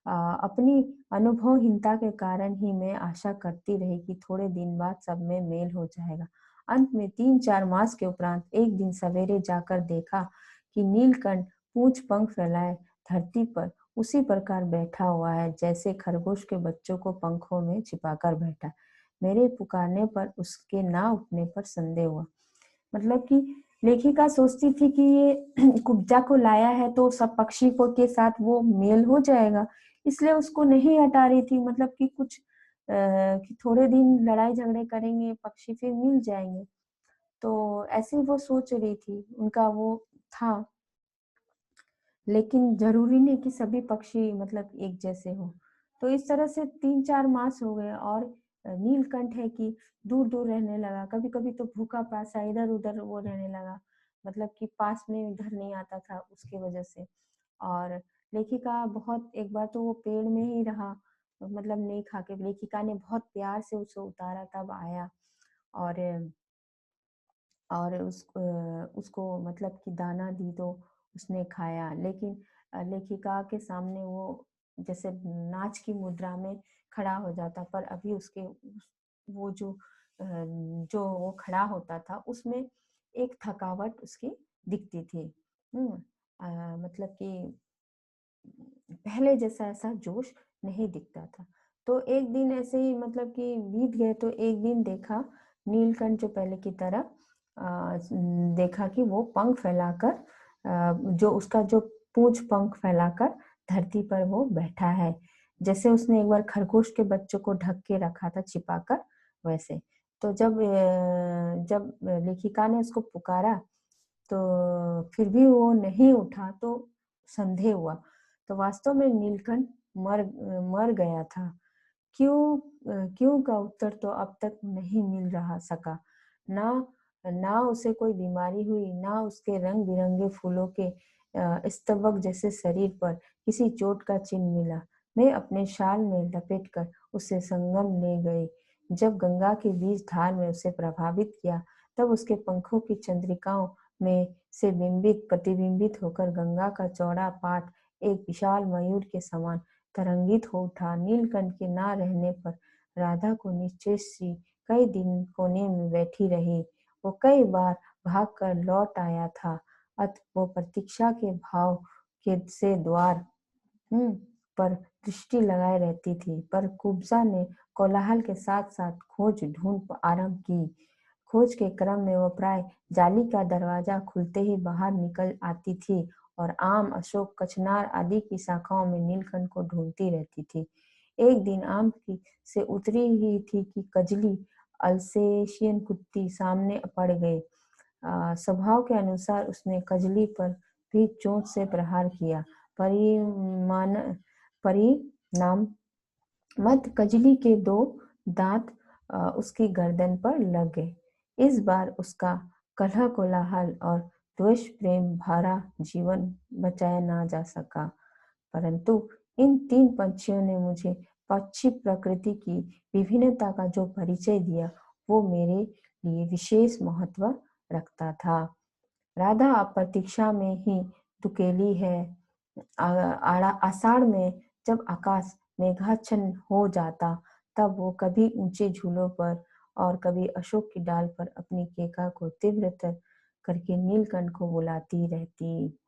अपनी अनुभवहीनता के कारण ही मैं आशा करती रही कि थोड़े दिन बाद सब में मेल हो जाएगा। अंत में 3-4 मास के उपरांत एक दिन सवेरे जाकर देखा कि नीलकंठ पूंछ पंख फैलाए धरती पर उसी प्रकार बैठा हुआ है जैसे खरगोश के बच्चों को पंखों में छिपाकर बैठा। मेरे पुकारने पर उसके ना उठने पर संदेह हुआ। मतलब कि लेखिका सोचती थी कि ये कुब्जा को लाया है तो सब पक्षी को के साथ वो मेल हो जाएगा, इसलिए उसको नहीं हटा रही थी। मतलब कि कि थोड़े दिन लड़ाई झगड़े करेंगे, पक्षी फिर मिल जाएंगे। तो ऐसे ही वो सोच रही थी, उनका वो था। लेकिन जरूरी नहीं कि सभी पक्षी मतलब एक जैसे हो। तो इस तरह से 3-4 मास हो गए और नीलकंठ है कि दूर दूर रहने लगा। कभी कभी तो भूखा प्यासा इधर उधर वो रहने लगा, मतलब कि पास में इधर नहीं आता था उसकी वजह से। और लेखिका बहुत एक बार तो वो पेड़ में ही रहा, मतलब नहीं खा के, लेखिका ने बहुत प्यार से उसे उतारा तब आया और उसको मतलब कि दाना दी तो उसने खाया। लेकिन लेखिका के सामने वो जैसे नाच की मुद्रा में खड़ा हो जाता, पर अभी वो जो वो खड़ा होता था उसमें एक थकावट उसकी दिखती थी। मतलब कि पहले जैसा ऐसा जोश नहीं दिखता था। तो एक दिन ऐसे ही मतलब कि बीत गए, तो एक दिन देखा नीलकंठ जो पहले की तरह देखा कि वो पंख फैलाकर जो उसका जो पूंछ पंख फैलाकर धरती पर वो बैठा है। जैसे उसने एक बार खरगोश के बच्चों को ढक के रखा था छिपाकर, वैसे। तो जब लेखिका ने उसको पुकारा तो फिर भी वो नहीं उठा, तो संदेह हुआ। तो वास्तव में नीलकंठ मर मर गया था। क्यों का उत्तर तो अब तक नहीं मिल रहा सका। ना ना उसे कोई बीमारी हुई, ना उसके रंग बिरंगे फूलों के स्तबक जैसे शरीर पर किसी चोट का चिन्ह मिला। मैं अपने शाल में लपेटकर उसे संगम ले गई। जब गंगा के बीच धार में उसे प्रभावित किया, तब उसके पंखों की चंद्रिकाओं में से प्रतिबिंबित होकर गंगा का चौड़ा पाट एक विशाल मयूर के समान तरंगित हो उठा। नीलकंठ के ना रहने पर राधा को निश्चेष सी कई दिन कोने में बैठी रही। वो कई बार भागकर लौट आया था। अत वो प्रतीक्षा के भाव के से द्वार पर दृष्टि लगाए रहती थी, पर कुब्जा ने कोलाहल के साथ साथ खोज ढूंढ आरंभ की। खोज के क्रम में वो प्राय जाली का दरवाजा खुलते ही बाहर निकल आती थी और आम, अशोक, कचनार आदि की शाखाओं में नीलकंठ को ढूंढती रहती थी। एक दिन आम की से उतरी ही थी कि कजली अल्सेशियन कुत्ती सामने पड़ गई। स्वभाव के अनुसार उसने कजली पर भी चोंच से प्रहार किया। परिमान परिणाम मत कजली के 2 दांत उसकी गर्दन पर लग गए। इस बार उसका कलह कोलाहल और द्वेष प्रेम भरा जीवन बचाया ना जा सका, परंतु इन 3 पंछियों ने मुझे पक्षी प्रकृति की विभिन्नता का जो परिचय दिया, वो मेरे लिए विशेष महत्व रखता था। राधा अब प्रतीक्षा में ही दुकेली है। आषाढ़ में जब आकाश मेघाच्छन्न हो जाता, तब वो कभी ऊंचे झूलों पर और कभी अशोक की डाल पर अपनी केका को तीव्रतर करके नीलकंठ को बुलाती रहती।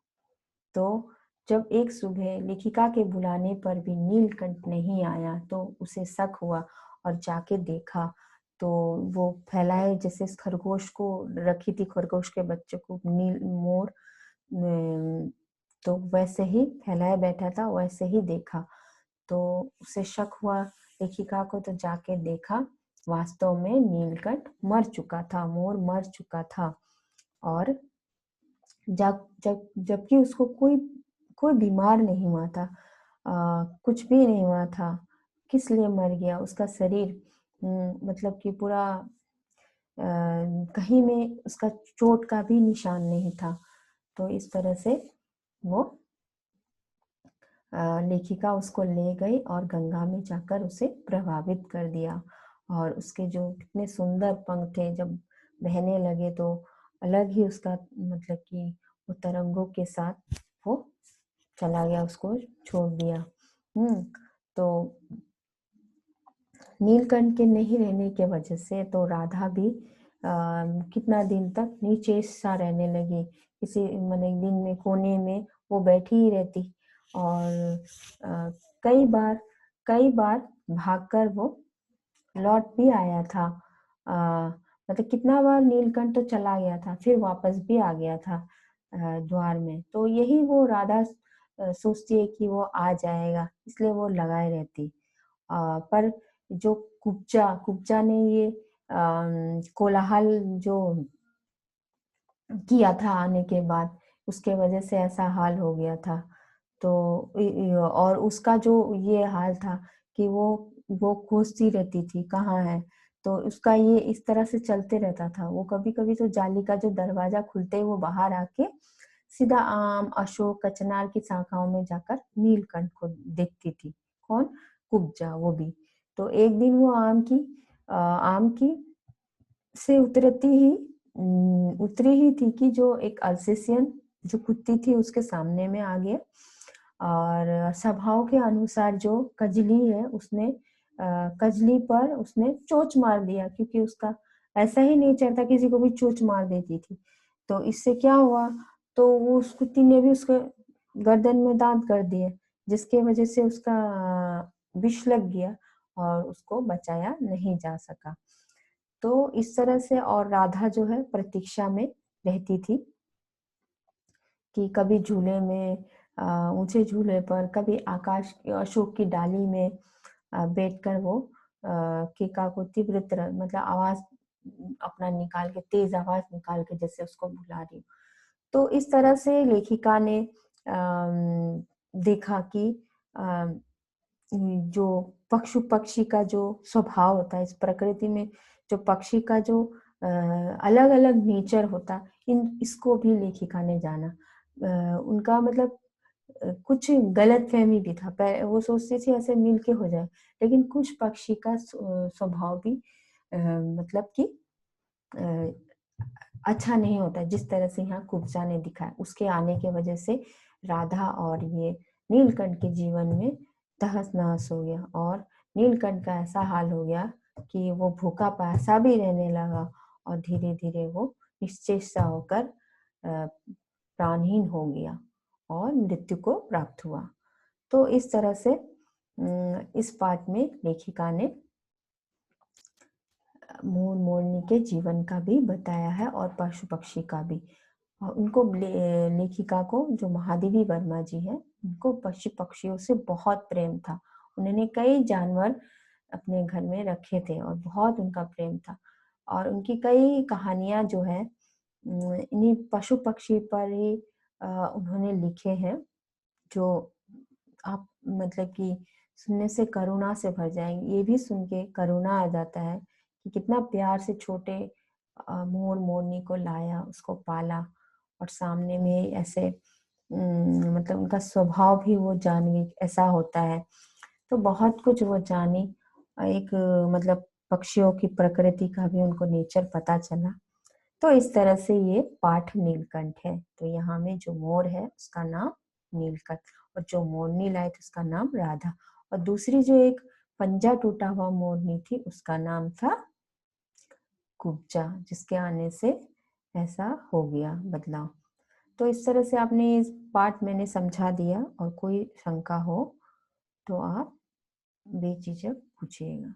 तो जब एक सुबह लेखिका के बुलाने पर भी नीलकंठ नहीं आया, तो उसे शक हुआ और जाके देखा, तो वो फैलाए जैसे खरगोश को रखी थी, खरगोश के बच्चों को नील मोर तो वैसे ही फैलाए बैठा था, वैसे ही देखा। तो उसे शक हुआ लेखिका को, तो जाके देखा, वास्तव में नीलकंठ मर चुका था, मोर मर चुका था। और जब जब जबकि उसको कोई कोई बीमार नहीं हुआ था, कुछ भी नहीं हुआ था। किस लिए मर गया? उसका शरीर मतलब कि पूरा कहीं में उसका चोट का भी निशान नहीं था। तो इस तरह से वो लेखिका उसको ले गई और गंगा में जाकर उसे प्रभावित कर दिया। और उसके जो कितने सुंदर पंख थे, जब बहने लगे तो अलग ही उसका मतलब कि वो तरंगों के साथ वो चला गया, उसको छोड़ दिया। तो नीलकंठ के नहीं रहने के वजह से तो राधा भी कितना दिन तक नीचे सा रहने लगी। किसी मैंने दिन में कोने में वो बैठी ही रहती और कई बार भागकर वो लौट भी आया था। मतलब कितना बार नीलकंठ तो चला गया था, फिर वापस भी आ गया था द्वार में। तो यही वो राधा सोचती है कि वो आ जाएगा, इसलिए वो लगाए रहती। पर जो कुब्जा ने ये कोलाहल जो किया था आने के बाद, उसके वजह से ऐसा हाल हो गया था। तो और उसका जो ये हाल था कि वो खोजती रहती थी कहाँ है, तो उसका ये इस तरह से चलते रहता था। वो कभी कभी तो जाली का जो दरवाजा खुलते ही वो बाहर आके सीधा आम, अशोक, कचनार की शाखाओं में जाकर नीलकंठ को देखती थी। कौन? कुब्जा, वो भी। तो एक दिन वो आम की से उतरी ही थी कि जो एक अल्सेशियन जो कुत्ती थी उसके सामने में आ गया, और स्वभाव के अनुसार जो कजली है उसने कजली पर उसने चोंच मार दिया, क्योंकि उसका ऐसा ही नेचर था, किसी को भी चोंच मार देती थी। तो इससे क्या हुआ, तो वो उस कुत्ती ने भी उसके गर्दन में दांत कर दिए, जिसके वजह से उसका विष लग गया और उसको बचाया नहीं जा सका। तो इस तरह से, और राधा जो है प्रतीक्षा में रहती थी कि कभी झूले में, ऊंचे झूले पर, कभी आकाश अशोक की डाली में बैठकर वो केका को तीव्र तरह, मतलब आवाज अपना निकाल के, तेज आवाज निकाल के जैसे उसको बुला रही। तो इस तरह से लेखिका ने देखा कि जो पशु पक्षी का जो स्वभाव होता है इस प्रकृति में, जो पक्षी का जो अलग अलग नेचर होता, इसको भी लेखिका ने जाना। उनका मतलब कुछ गलतफहमी भी था, वो सोचती थी ऐसे मिलके हो जाए, लेकिन कुछ पक्षी का स्वभाव भी मतलब कि अच्छा नहीं होता, जिस तरह से यहाँ कुब्जा ने दिखाया। उसके आने की वजह से राधा और ये नीलकंठ के जीवन में तहस नहस हो गया, और नीलकंठ का ऐसा हाल हो गया कि वो भूखा प्यासा भी रहने लगा, और धीरे धीरे वो निश्चेष्ट सा होकर प्राणहीन हो गया और मृत्यु को प्राप्त हुआ। तो इस तरह से इस पाठ में लेखिका ने मोर मोरनी के जीवन का भी बताया है, और पशु पक्षी का भी। और उनको लेखिका को, जो महादेवी वर्मा जी है, उनको पशु पक्षियों से बहुत प्रेम था। उन्होंने कई जानवर अपने घर में रखे थे और बहुत उनका प्रेम था, और उनकी कई कहानियां जो है इन्हीं पशु पक्षी पर ही उन्होंने लिखे हैं, जो आप मतलब कि सुनने से करुणा से भर जाएंगे। ये भी सुन के करुणा आ जाता है कि कितना प्यार से छोटे मोर मोरनी को लाया, उसको पाला, और सामने में ऐसे मतलब उनका स्वभाव भी वो जान गई ऐसा होता है। तो बहुत कुछ वो जानी, एक मतलब पक्षियों की प्रकृति का भी उनको नेचर पता चला। तो इस तरह से ये पाठ नीलकंठ है। तो यहाँ में जो मोर है उसका नाम नीलकंठ, और जो मोरनी लाई थी उसका नाम राधा, और दूसरी जो एक पंजा टूटा हुआ मोरनी थी उसका नाम था कुब्जा, जिसके आने से ऐसा हो गया बदलाव। तो इस तरह से आपने इस पाठ मैंने समझा दिया, और कोई शंका हो तो आप बेझिझक पूछिएगा।